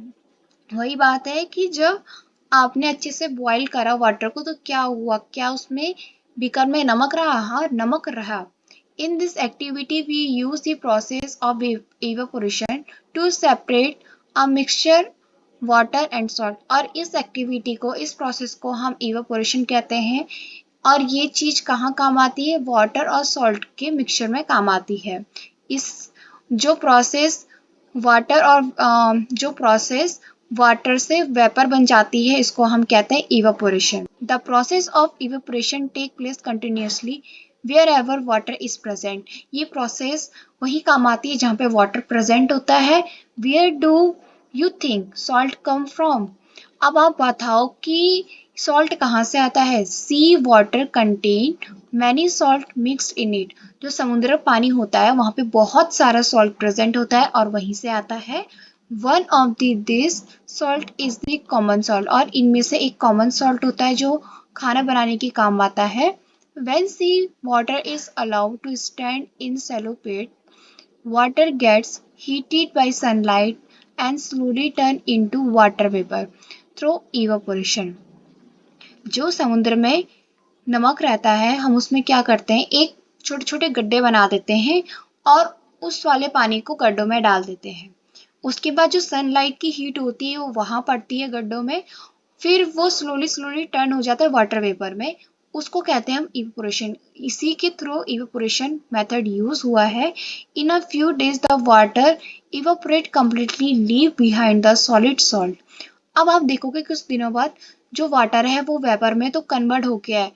वही बात है कि जब आपने अच्छे से बॉईल करा वाटर को, तो क्या हुआ, क्या उसमें बीकर में नमक रहा? हाँ, नमक रहा। In this activity we use the process of evaporation to separate a mixture water and salt। और इस एक्टिविटी को, इस प्रोसेस को हम evaporation कहते हैं। और ये चीज कहाँ काम आती है? वाटर और सॉल्ट के मिक्सचर में काम आती है। इस जो प्रोसेस वाटर से वेपर बन जाती है, इसको हम कहते हैं evaporation. The process of evaporation take place continuously wherever water is present. ये प्रोसेस वही काम आती है जहाँ पे वाटर प्रेजेंट होता है। Where do you think salt come from? अब आप बताओ कि सॉल्ट कहाँ से आता है? Sea water contain many salt mixed in it. जो समुद्र पानी होता है वहाँ पे बहुत सारा सॉल्ट प्रेजेंट होता है और वहीं से आता है। One of this salt is the common salt. और इनमें से एक कॉमन सॉल्ट होता है जो खाना बनाने के काम आता है। When sea water is allowed to stand in shallow pits, water gets heated by sunlight and slowly turn into water vapor through evaporation। जो समुद्र में नमक रहता है, हम उसमें क्या करते हैं, एक छोटे छोटे गड्ढे बना देते हैं और उस वाले पानी को गड्ढों में डाल देते हैं। उसके बाद जो सनलाइट की हीट होती है वो वहां पड़ती है गड्ढों में, फिर वो स्लोली स्लोली टर्न हो जाता है वाटर वेपर में। उसको कहते हैं हम इवेपोरेशन। इसी के थ्रू इवेपोरेशन मेथड यूज हुआ है। In a few days the water evaporate completely, leave behind the solid salt. अब आप देखोगे कुछ दिनों बाद जो वाटर है वो वेपर में तो कन्वर्ट हो गया है,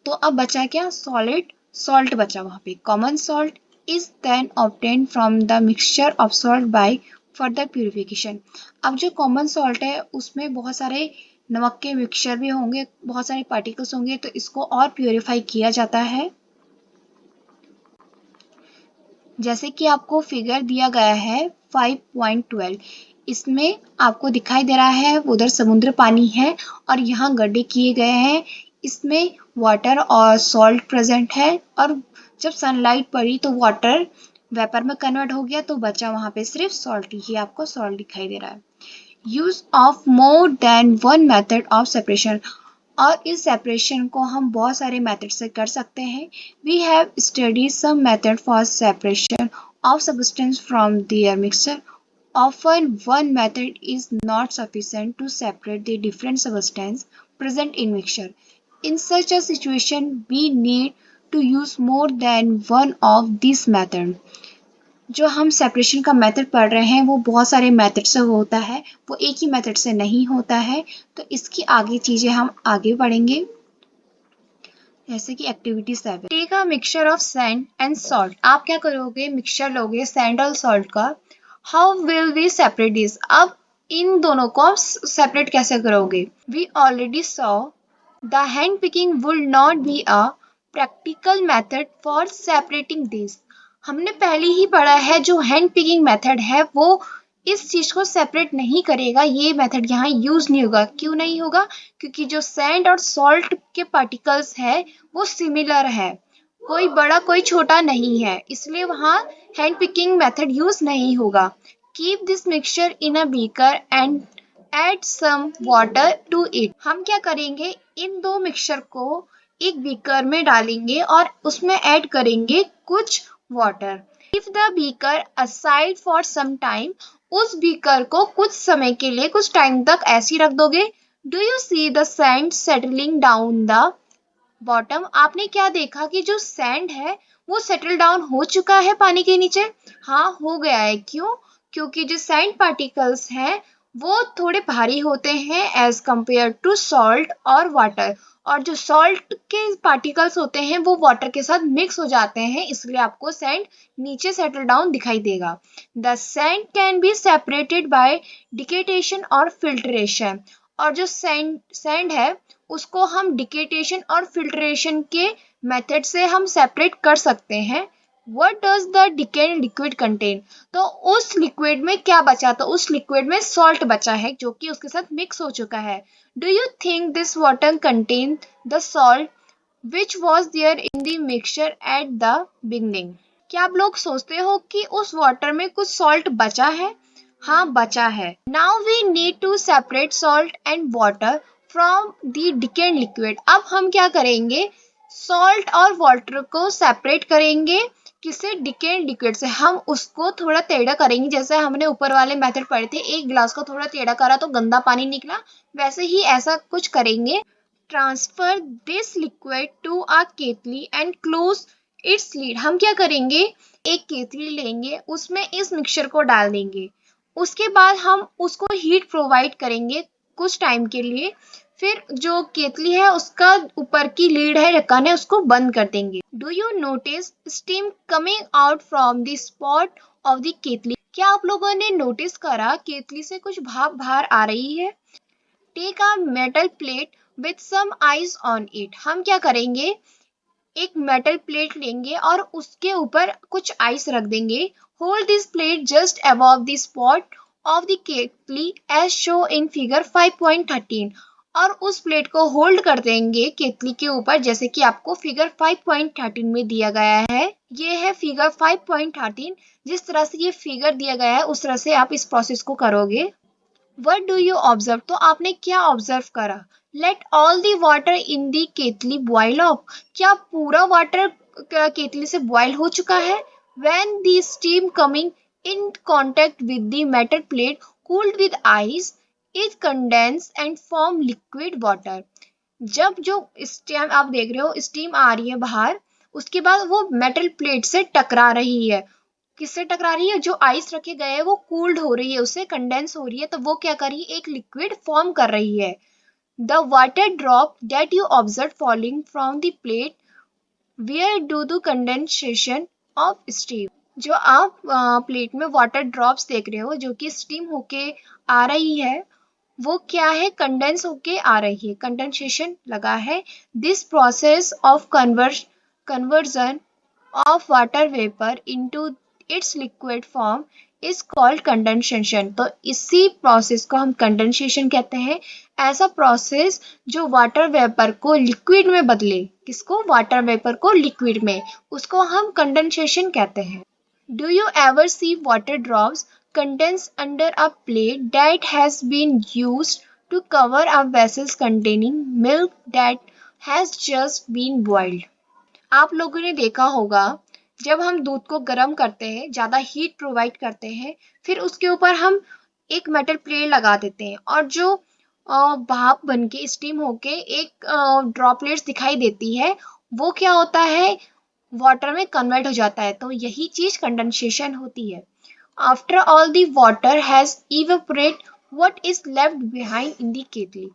तो अब बचा क्या? सॉलिड सॉल्ट बचा वहां पे। Common salt is then obtained from the mixture of salt by further purification. अब जो कॉमन सॉल्ट है उसमें बहुत सारे नमक के मिक्सचर भी होंगे, बहुत सारे पार्टिकल्स होंगे, तो इसको और प्यूरिफाई किया जाता है। जैसे कि आपको फिगर दिया गया है 5.12, इसमें आपको दिखाई दे रहा है उधर समुद्र पानी है और यहाँ गड्ढे किए गए हैं। इसमें वाटर और सॉल्ट प्रेजेंट है और जब सनलाइट पड़ी तो वाटर वेपर में कन्वर्ट हो गया, तो बचा वहां पे सिर्फ सॉल्ट ही। आपको सॉल्ट दिखाई दे रहा है। Use of more than one method of separation. और इस सेपरेशन को हम बहुत सारे मेथड से कर सकते हैं। We have studied some method for separation of substance from their mixture. Often one method is not sufficient to separate the different substances present in mixture. In such a situation, we need to use more than one of these methods। जो हम separation का method पढ़ रहे हैं वो बहुत सारे method से होता है, वो एक ही मेथड से नहीं होता है। तो इसकी आगे चीजें हम आगे पढ़ेंगे, जैसे कि activity 7। Take a mixture of sand and salt. आप क्या करोगे, मिक्सचर लोगे सैंड और सॉल्ट का। How will we separate this? अब इन दोनों को आप सेपरेट कैसे करोगे? We already saw the hand picking would not be a practical method for separating this. हमने पहले ही पढ़ा है जो हैंड पिकिंग मेथड है वो इस चीज को सेपरेट नहीं करेगा। ये मेथड यहाँ यूज नहीं होगा। क्यों नहीं होगा? क्योंकि जो सैंड और सॉल्ट के पार्टिकल्स है वो सिमिलर है, कोई बड़ा कोई छोटा नहीं है, इसलिए वहां हैंड पिकिंग मेथड यूज नहीं होगा। Keep this mixture in a beaker and add some water to it. हम क्या करेंगे, इन दो मिक्सचर को एक बीकर में डालेंगे और उसमें ऐड करेंगे कुछ water. Leave the beaker aside for some time. उस बीकर को कुछ समय के लिए कुछ टाइम तक ऐसे ही रख दोगे. Do you see the sand settling down the bottom? आपने क्या देखा कि जो सैंड है वो सेटल डाउन हो चुका है पानी के नीचे. हाँ, हो गया है. क्यों? क्योंकि जो सैंड पार्टिकल्स हैं वो थोड़े भारी होते हैं एज कंपेयर टू सॉल्ट और वाटर. और जो सॉल्ट के पार्टिकल्स होते हैं वो वाटर के साथ मिक्स हो जाते हैं, इसलिए आपको सैंड नीचे सेटल डाउन दिखाई देगा. The sand can be separated by decantation और फिल्ट्रेशन. और जो सैंड है उसको हम डिकेटेशन और फिल्ट्रेशन के मेथड से हम सेपरेट कर सकते हैं. What does the decayed liquid contain? तो उस लिक्विड में क्या बचा? तो उस लिक्विड में सॉल्ट बचा है जो कि उसके साथ मिक्स हो चुका है. Do you think this water contained the salt which was there in the mixture at the beginning? क्या आप लोग सोचते हो कि उस वाटर में कुछ सॉल्ट बचा है? हाँ, बचा है. Now we need to separate salt and water from the decayed liquid. अब हम क्या करेंगे? सॉल्ट और वाटर को सेपरेट करेंगे. किससे? डिकेड लिक्विड से. हम उसको थोड़ा टेढ़ा करेंगे, जैसे हमने ऊपर वाले मेथड पढ़े थे, एक गिलास को थोड़ा टेढ़ा करा तो गंदा पानी निकला, वैसे ही ऐसा कुछ करेंगे. Transfer this liquid to a केतली एंड क्लोज इट्स लीड. हम क्या करेंगे? एक केतली लेंगे, उसमें इस मिक्सचर को डाल देंगे. उसके बाद हम उसको हीट प्रोवाइड करेंगे कुछ टाइम के लिए. फिर जो केतली है उसका ऊपर की लीड है, ढक्कन है, उसको बंद कर देंगे. Do you notice steam coming out from the spot of the केतली? क्या आप लोगों ने नोटिस करा केतली से कुछ भाप बाहर आ रही है? Take a metal plate with some ice on it. हम क्या करेंगे? एक मेटल प्लेट लेंगे और उसके ऊपर कुछ आइस रख देंगे. Hold this plate just above the spot of the केतली एज शो इन फिगर 5.13. और उस प्लेट को होल्ड कर देंगे केतली के ऊपर, जैसे कि आपको फिगर 5.13 में दिया गया है. ये है फिगर 5.13. जिस तरह से ये फिगर दिया गया है उस तरह से आप इस प्रोसेस को करोगे. What do you observe? तो आपने क्या ऑब्जर्व करा? Let all the water in the केतली boil up. क्या पूरा वाटर केतली से बॉयल हो चुका है? When the steam coming in contact with the metal plate cooled with ice, it condense and form liquid water. जब जो स्टीम आप देख रहे हो, स्टीम आ रही है बाहर, उसके बाद वो मेटल प्लेट से टकरा रही है. किससे टकरा रही है? जो आइस रखे गए हैं वो कूल्ड हो रही है, उससे कंडेंस हो रही है, तो वो क्या कर रही है? एक लिक्विड फॉर्म कर रही है. The water drop that you observe falling from the plate where do the condensation of steam. जो आप प्लेट में वाटर ड्रॉप्स देख रहे हो जो कि स्टीम होके आ रही है, वो क्या है? कंडेंस होके आ रही है, कंडेंसेशन लगा है. This process of conversion of water vapor into its liquid form is called condensation. तो इसी प्रोसेस को हम कंडेंसेशन कहते हैं. ऐसा प्रोसेस जो वाटर वेपर को लिक्विड में बदले. किसको? वाटर वेपर को लिक्विड में, उसको हम कंडेंसेशन कहते हैं. Do you ever see water drops condense under a plate that has been used to cover a vessel containing milk that has just been boiled? आप लोगों ने देखा होगा जब हम दूध को गर्म करते हैं, ज्यादा हीट प्रोवाइड करते हैं, फिर उसके ऊपर हम एक मेटल प्लेट लगा देते हैं और जो भाप बन के स्टीम होके एक ड्रॉपलेट्स दिखाई देती है, वो क्या होता है? वाटर में कन्वर्ट हो जाता है. तो यही चीज कंडेंसेशन होती है. After all the water has evaporate what is left behind in the केतली.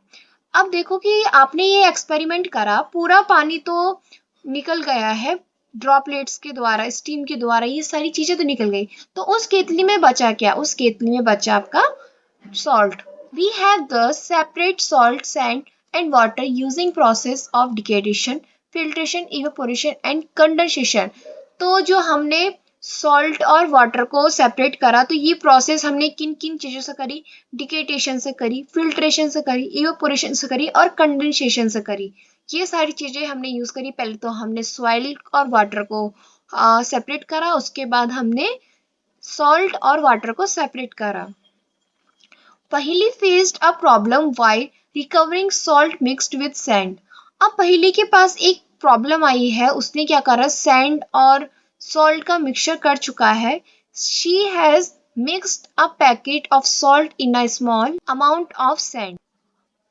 अब देखो कि आपने ये एक्सपेरिमेंट करा, पूरा पानी तो निकल गया है ड्रॉपलेट्स के द्वारा, स्टीम के द्वारा, ये सारी चीजें तो निकल गई. तो उस केतली में बचा क्या? उस केतली में बचा आपका salt. We have the separate salt, sand and water using process of decantation, filtration, evaporation and condensation. तो जो हमने सॉल्ट और वाटर को सेपरेट करा, तो ये प्रोसेस हमने किन किन चीजों से करी? डिकेटेशन से करी, फिल्ट्रेशन से करी, इवेपोरेशन से करी और कंडेंसेशन से करी. ये सारी चीजें हमने यूज करी. पहले तो हमने सॉइल और वाटर को सेपरेट करा, उसके बाद हमने सॉल्ट और वाटर को सेपरेट करा. पहली faced a problem while recovering salt mixed with sand. अब पहली के पास एक प्रॉब्लम आई है, उसने क्या करा? सैंड और सॉल्ट का मिक्सचर कर चुका है। She has mixed a packet of salt in a small amount of sand.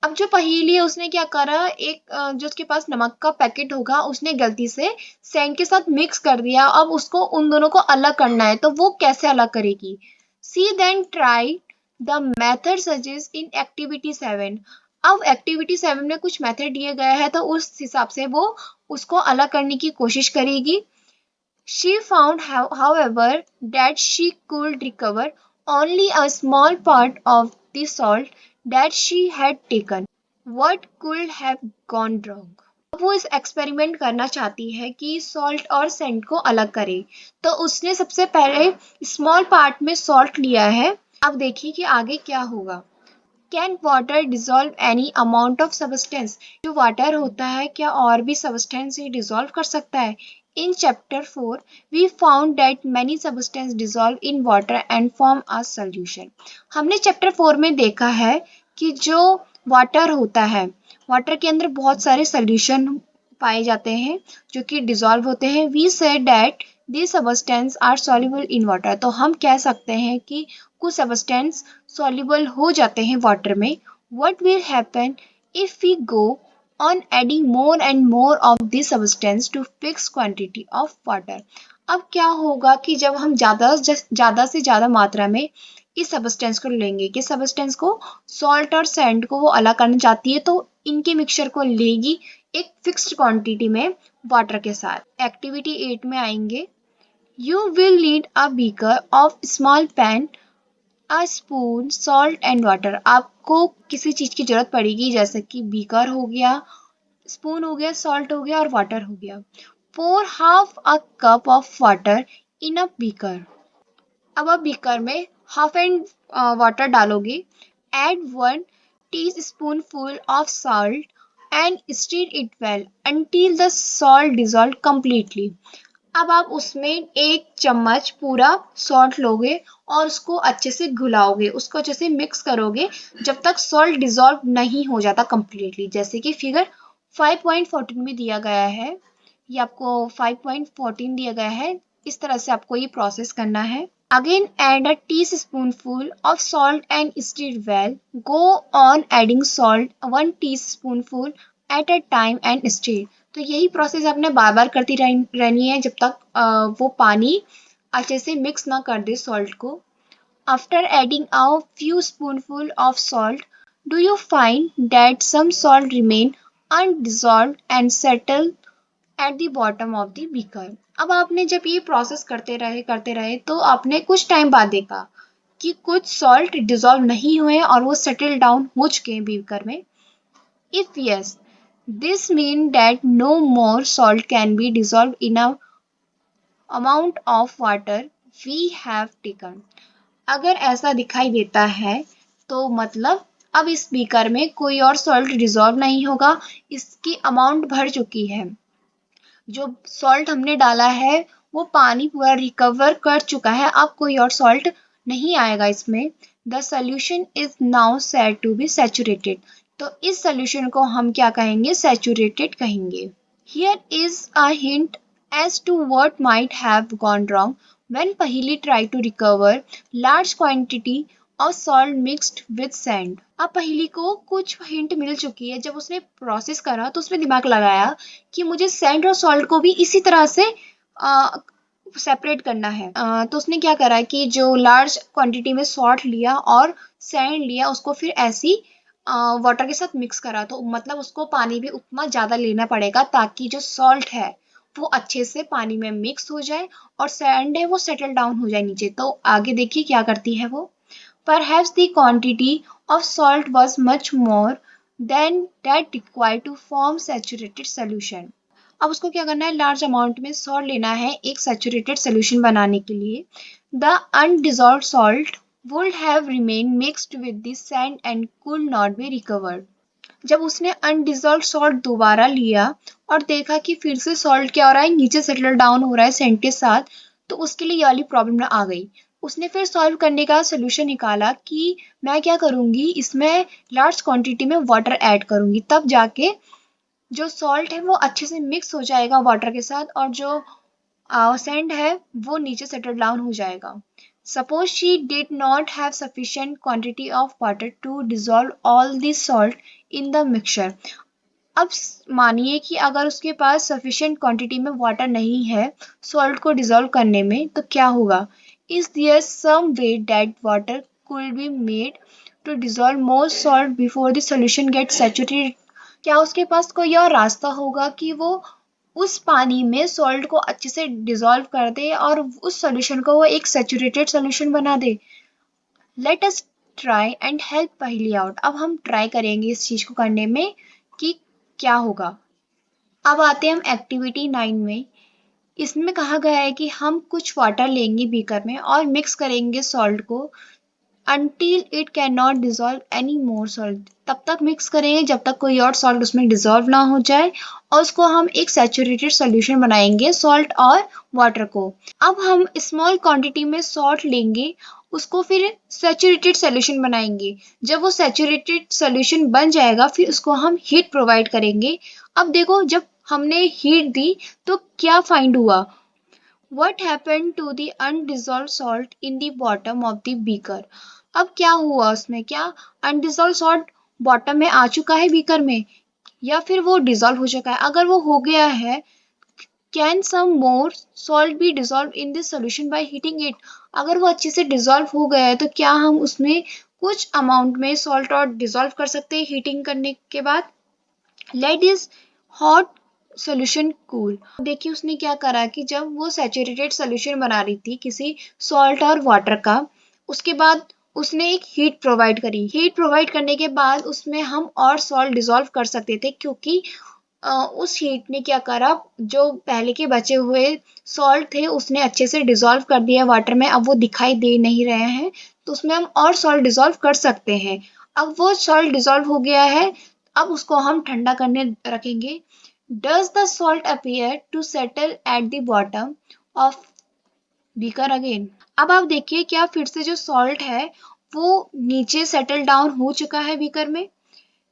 अब जो पहेली है उसने क्या करा, एक जो उसके पास नमक का पैकेट होगा उसने गलती से सैंड के साथ मिक्स कर दिया। अब उसको उन दोनों को अलग करना है, तो वो कैसे अलग करेगी? See then try the method suggest in activity 7। अब एक्टिविटी 7 में कुछ मेथड दिए गए हैं, तो उस हिसाब से वो उसको अलग करने की कोशिश करेगी। She found, however, that she could recover only a small part of the salt that she had taken. What could have gone wrong? अब वो इस एक्सपेरिमेंट करना चाहती है कि सॉल्ट और सेंट को अलग करे। तो उसने सबसे पहले स्मॉल पार्ट में सॉल्ट लिया है। अब देखिए कि आगे क्या होगा। Can water dissolve any amount of substance? जो वाटर होता है क्या और भी सबस्टेंस से डिजोल्व कर सकता है? In chapter 4 we found that many substance dissolve in water and form a solution. हमने चैप्टर 4 में देखा है कि जो वाटर होता है, वाटर के अंदर बहुत सारे सॉल्यूशन पाए जाते हैं जो कि डिजोल्व होते हैं। We said that these substances are soluble in water। तो हम कह सकते हैं कि कुछ सबस्टेंस soluble हो जाते हैं वाटर में। What will happen if we go on adding more and more of this substance to fixed quantity of water? अब क्या होगा कि जब हम ज़्यादा से ज़्यादा मात्रा में इस सबस्टेंस को लेंगे, कि सबस्टेंस को सॉल्ट और सैंड को वो अलग करना चाहती है, तो इनके मिक्सचर को लेगी एक फिक्स्ड क्वांटिटी में वाटर के साथ। एक्टिविटी 8 में आएंगे। You will need a beaker of small pan, a spoon, salt and water। आपको किसी चीज की जरूरत पड़ेगी, जैसे कि बीकर हो गया, स्पून हो गया, सॉल्ट हो गया और वाटर हो गया। Pour half a cup of water in a beaker। अब आप बीकर में हाफ एंड वाटर डालोगे। Add 1 teaspoonful of salt and stir it well until the salt dissolve completely। अब आप उसमें 1 चम्मच पूरा सॉल्ट लोगे और उसको अच्छे से घुलाओगे, उसको अच्छे से मिक्स करोगे जब तक सॉल्ट डिजोल्व नहीं हो जाता कंप्लीटली। जैसे कि फिगर 5.14 में दिया गया है, ये आपको 5.14 दिया गया है। इस तरह से आपको ये प्रोसेस करना है। Again add a teaspoonful of salt and stir well। Go on adding salt 1 teaspoonful at a time and stir। तो यही प्रोसेस आपने बार बार करती रहनी है जब तक वो पानी अच्छे से मिक्स ना कर दे सॉल्ट को। After adding a few spoonful of salt, do you find that some salt remain undissolved and settle at the bottom of the beaker? अब आपने जब ये प्रोसेस करते रहे तो आपने कुछ टाइम बाद देखा कि कुछ सॉल्ट डिसॉल्व नहीं हुए और वो सेटल डाउन हो चुके हैं बीकर में। If yes, this means that no more salt can be dissolved in a amount of water we have taken। अगर ऐसा दिखाई देता है तो मतलब अब इस बीकर में कोई और सॉल्ट डिसॉल्व नहीं होगा, इसकी अमाउंट भर चुकी है। जो सॉल्ट हमने डाला है वो पानी पूरा रिकवर कर चुका है, अब कोई और सॉल्ट नहीं आएगा इसमें। The solution is now said to be saturated. तो इस सोल्यूशन को हम क्या कहेंगे? सैचुरेटेड कहेंगे। Here is a hint as to what might have gone wrong when Paheli try to recover large quantity और सॉल्ट मिक्स्ड विद सैंड। अब पहेली को कुछ हिंट मिल चुकी है। जब उसने प्रोसेस करा तो उसने दिमाग लगाया कि मुझे सैंड और सॉल्ट को भी इसी तरह से सेपरेट करना है। तो उसने क्या करा कि जो लार्ज क्वांटिटी में सॉल्ट लिया और सैंड लिया, उसको फिर ऐसी वाटर के साथ मिक्स करा। तो मतलब उसको पानी भी उतना ज़्यादा लेना पड़ेगा ताकि जो सॉल्ट है वो अच्छे से पानी में मिक्स हो जाए और सैंड है वो सेटल डाउन हो जाए नीचे। तो आगे देखिए क्या करती है वो। Perhaps the quantity of salt was much more than that required to form saturated solution। अब उसको क्या करना है? लार्ज अमाउंट में सॉल्ट लेना है एक सैचुरेटेड सोल्यूशन बनाने के लिए। The undissolved salt would have remained mixed with the sand and could not be recovered। जब उसने अनडिजॉल्व सॉल्ट दोबारा लिया और देखा कि फिर से सॉल्ट क्या हो रहा है, नीचे सेटल डाउन हो रहा है सैंड के साथ, तो उसके लिए ये वाली प्रॉब्लम आ गई। उसने फिर सॉल्व करने का सोल्यूशन निकाला कि मैं क्या करूंगी, इसमें लार्ज क्वांटिटी में वाटर ऐड करूंगी, तब जाके जो सॉल्ट है वो अच्छे से मिक्स हो जाएगा वाटर के साथ और जो सैंड है वो नीचे सेटल डाउन हो जाएगा। Suppose she did not have sufficient quantity of water to dissolve all the salt in the mixture. अब मानिए कि अगर उसके पास सफिशिएंट क्वांटिटी में वाटर नहीं है सॉल्ट को डिसॉल्व करने में, तो क्या होगा? Is there some way that water could be made to dissolve more salt before the solution get saturated? क्या उसके पास कोई और रास्ता होगा कि वो उस पानी में सॉल्ट को अच्छे से डिसॉल्व कर दे और उस सॉल्यूशन को वो एक सैचुरेटेड सॉल्यूशन बना दे? Let us try and help Paheli out. अब हम ट्राई करेंगे इस चीज को करने में कि क्या होगा। अब आते हैं हम एक्टिविटी 9 में। इसमें कहा गया है कि हम कुछ वाटर लेंगे बीकर में और मिक्स करेंगे सॉल्ट को until it cannot dissolve any more salt। तब तक मिक्स करेंगे जब तक कोई और सॉल्ट उसमें डिसॉल्व ना हो जाए और उसको हम एक सैचुरेटेड सॉल्यूशन बनाएंगे सॉल्ट और वाटर को। अब हम स्मॉल क्वांटिटी में सॉल्ट लेंगे, उसको फिर सैचुरेटेड सॉल्यूशन बनाएंगे। जब वो सैचुरेटेड सॉल्यूशन बन जाएगा फिर उसको हम हीट प्रोवाइड करेंगे। अब देखो जब हमने हीट दी तो क्या फाइंड हुआ? What happened to the undissolved salt in the bottom of the beaker? अब क्या हुआ उसमें? क्या अनडिजॉल्व सॉल्ट बॉटम में आ चुका है बीकर में या फिर वो डिजॉल्व हो चुका है? अगर वो हो गया है, can some more salt be dissolve in this solution by heating it? अगर वो अच्छे से डिजॉल्व हो गया है तो क्या हम उसमें कुछ अमाउंट में सॉल्ट और डिजॉल्व कर सकते हैं हीटिंग करने के बाद? Let is hot solution cool. देखिए उसने क्या करा कि जब वो सैचुरेटेड सोल्यूशन बना रही थी किसी सॉल्ट और वाटर का, उसके बाद उसने एक हीट प्रोवाइड करी। हीट प्रोवाइड करने के बाद उसमें हम और सॉल्ट डिसॉल्व कर सकते थे क्योंकि उस हीट ने क्या करा, जो पहले के बचे हुए सॉल्ट थे उसने अच्छे से डिसॉल्व कर दिया वाटर में। अब वो दिखाई दे नहीं रहे हैं तो उसमें हम और सॉल्ट डिसॉल्व कर सकते हैं। अब वो सॉल्ट डिसॉल्व हो गया है, अब उसको हम ठंडा करने रखेंगे। Does the salt appear to settle at the bottom of beaker again? अब आप देखिए क्या फिर से जो सॉल्ट है वो नीचे सेटल डाउन हो चुका है बीकर में?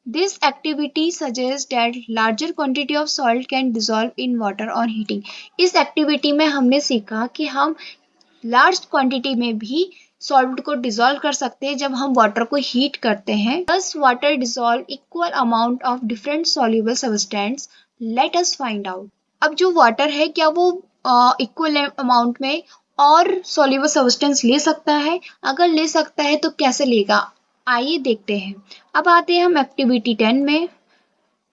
This activity suggests that larger quantity of salt can dissolve in water on heating। इस एक्टिविटी में हमने सीखा कि हम लार्ज क्वांटिटी में भी सॉल्ट को डिसॉल्व कर सकते हैं जब हम वाटर को हीट करते हैं। Thus water dissolve equal amount of different soluble substance। Let us find out। अब जो वाटर है क्या वो इक्वल अमाउंट में और सॉल्युबल सब्सटेंस ले सकता है? अगर ले सकता है तो कैसे लेगा, आइए देखते हैं। अब आते हैं हम एक्टिविटी 10 में।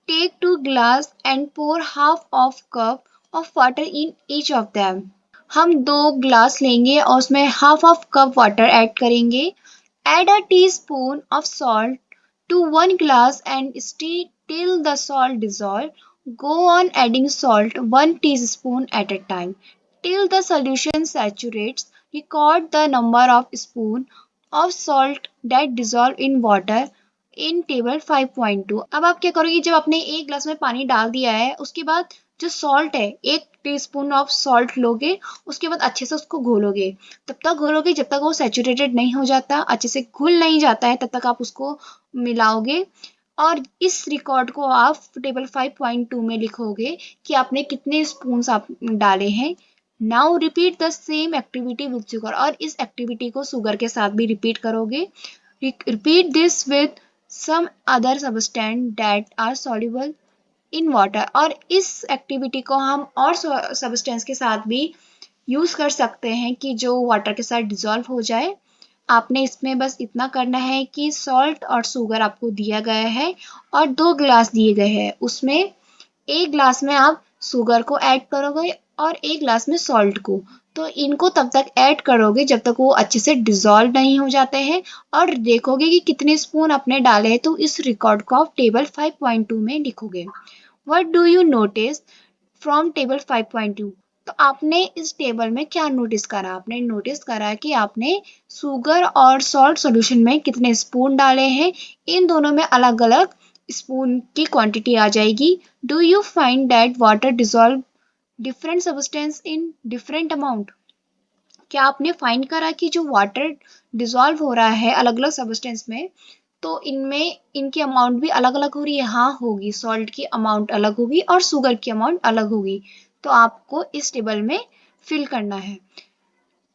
Take 2 glass and pour half of cup of water in each of them. हम 2 ग्लास लेंगे और उसमें half of cup water add करेंगे। Add a teaspoon of salt to 1 glass and stir till the salt dissolve। Go on adding salt 1 teaspoon at a time till the solution saturates। Record the number of spoon of salt that dissolve in water in table 5.2। अब आप क्या करोगे, जब आपने एक glass में पानी डाल दिया है उसके बाद जो सॉल्ट है 1 टीस्पून ऑफ सॉल्ट लोगे, उसके बाद अच्छे से उसको घोलोगे। तब तक घोलोगे जब तक वो सैचुरेटेड नहीं हो जाता, अच्छे से घुल नहीं जाता है, तब तक आप उसको मिलाओगे और इस रिकॉर्ड को आप टेबल 5.2 में लिखोगे कि आपने कितने स्पून आप डाले हैं। Now repeat the same activity with sugar. और इस एक्टिविटी को शुगर के साथ भी रिपीट करोगे। Repeat this with some other substance that are soluble in water। और इस एक्टिविटी को हम और सब्सटेंस के साथ भी यूज कर सकते हैं कि जो वाटर के साथ डिसॉल्व हो जाए। आपने इसमें बस इतना करना है कि सॉल्ट और शुगर आपको दिया गया है और 2 ग्लास दिए गए हैं, उसमें एक ग्लास में आप शुगर को ऐड करोगे और एक ग्लास में सॉल्ट को। तो इनको तब तक ऐड करोगे जब तक वो अच्छे से डिसॉल्व नहीं हो जाते हैं और देखोगे कि कितने स्पून आपने डाले हैं, तो इस रिकॉर्ड को आप टेबल 5.2 में लिखोगे। What do you notice from table 5.2? तो आपने इस टेबल में क्या नोटिस करा? आपने नोटिस करा कि आपने शुगर और सॉल्ट सॉल्यूशन में कितने स्पून डाले हैं। इन दोनों में अलग अलग स्पून की क्वांटिटी आ जाएगी। Do you find that water dissolve different substance in different amount? क्या आपने फाइंड करा कि जो वाटर डिसॉल्व हो रहा है अलग अलग सब्सटेंस में, तो इनमें इनकी अमाउंट भी अलग अलग हो रही है? हाँ होगी, सॉल्ट की अमाउंट अलग होगी और शुगर की अमाउंट अलग होगी। तो आपको इस टेबल में फिल करना है।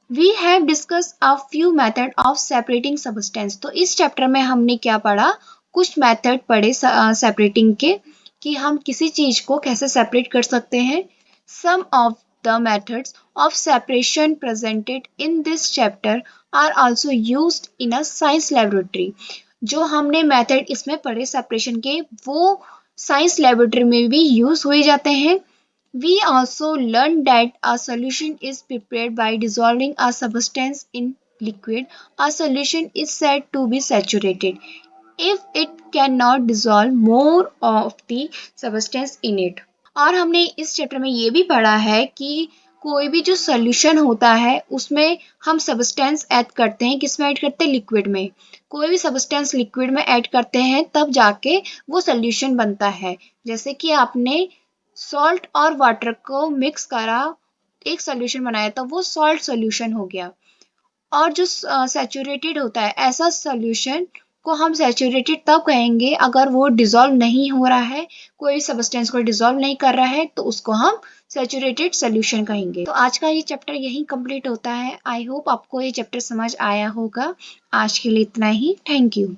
We have discuss a few method of separating substance. तो इस चैप्टर में हमने क्या पढ़ा, कुछ मेथड पढ़े सेपरेटिंग के, कि हम किसी चीज को कैसे सेपरेट कर सकते हैं। Some of the methods of separation presented in this chapter are also used in a science laboratory. जो हमने मेथड इसमें पढ़े सेपरेशन के, वो साइंस लेबोरेटरी में भी यूज हुए जाते हैं। We also learned that a solution is prepared by dissolving a substance in liquid. A solution is said to be saturated if it cannot dissolve more of the substance in it. और हमने इस chapter में ये भी पढ़ा है कि कोई भी जो सोल्यूशन होता है उसमें हम सब्सटेंस ऐड करते हैं, किसमें ऐड करते हैं, लिक्विड में। कोई भी सब्सटेंस लिक्विड में ऐड करते हैं तब जाके वो सोल्यूशन बनता है। जैसे कि आपने सॉल्ट और वाटर को मिक्स करा, एक सोल्यूशन बनाया, तो वो सॉल्ट सोल्यूशन हो गया। और जो सैचुरेटेड होता है, ऐसा सोल्यूशन को हम सैचुरेटेड तब कहेंगे अगर वो डिजोल्व नहीं हो रहा है, कोई सब्सटेंस को डिजोल्व नहीं कर रहा है, तो उसको हम सैचुरेटेड सोल्यूशन कहेंगे। तो आज का ये चैप्टर यही कंप्लीट होता है। आई होप आपको ये चैप्टर समझ आया होगा। आज के लिए इतना ही। Thank you.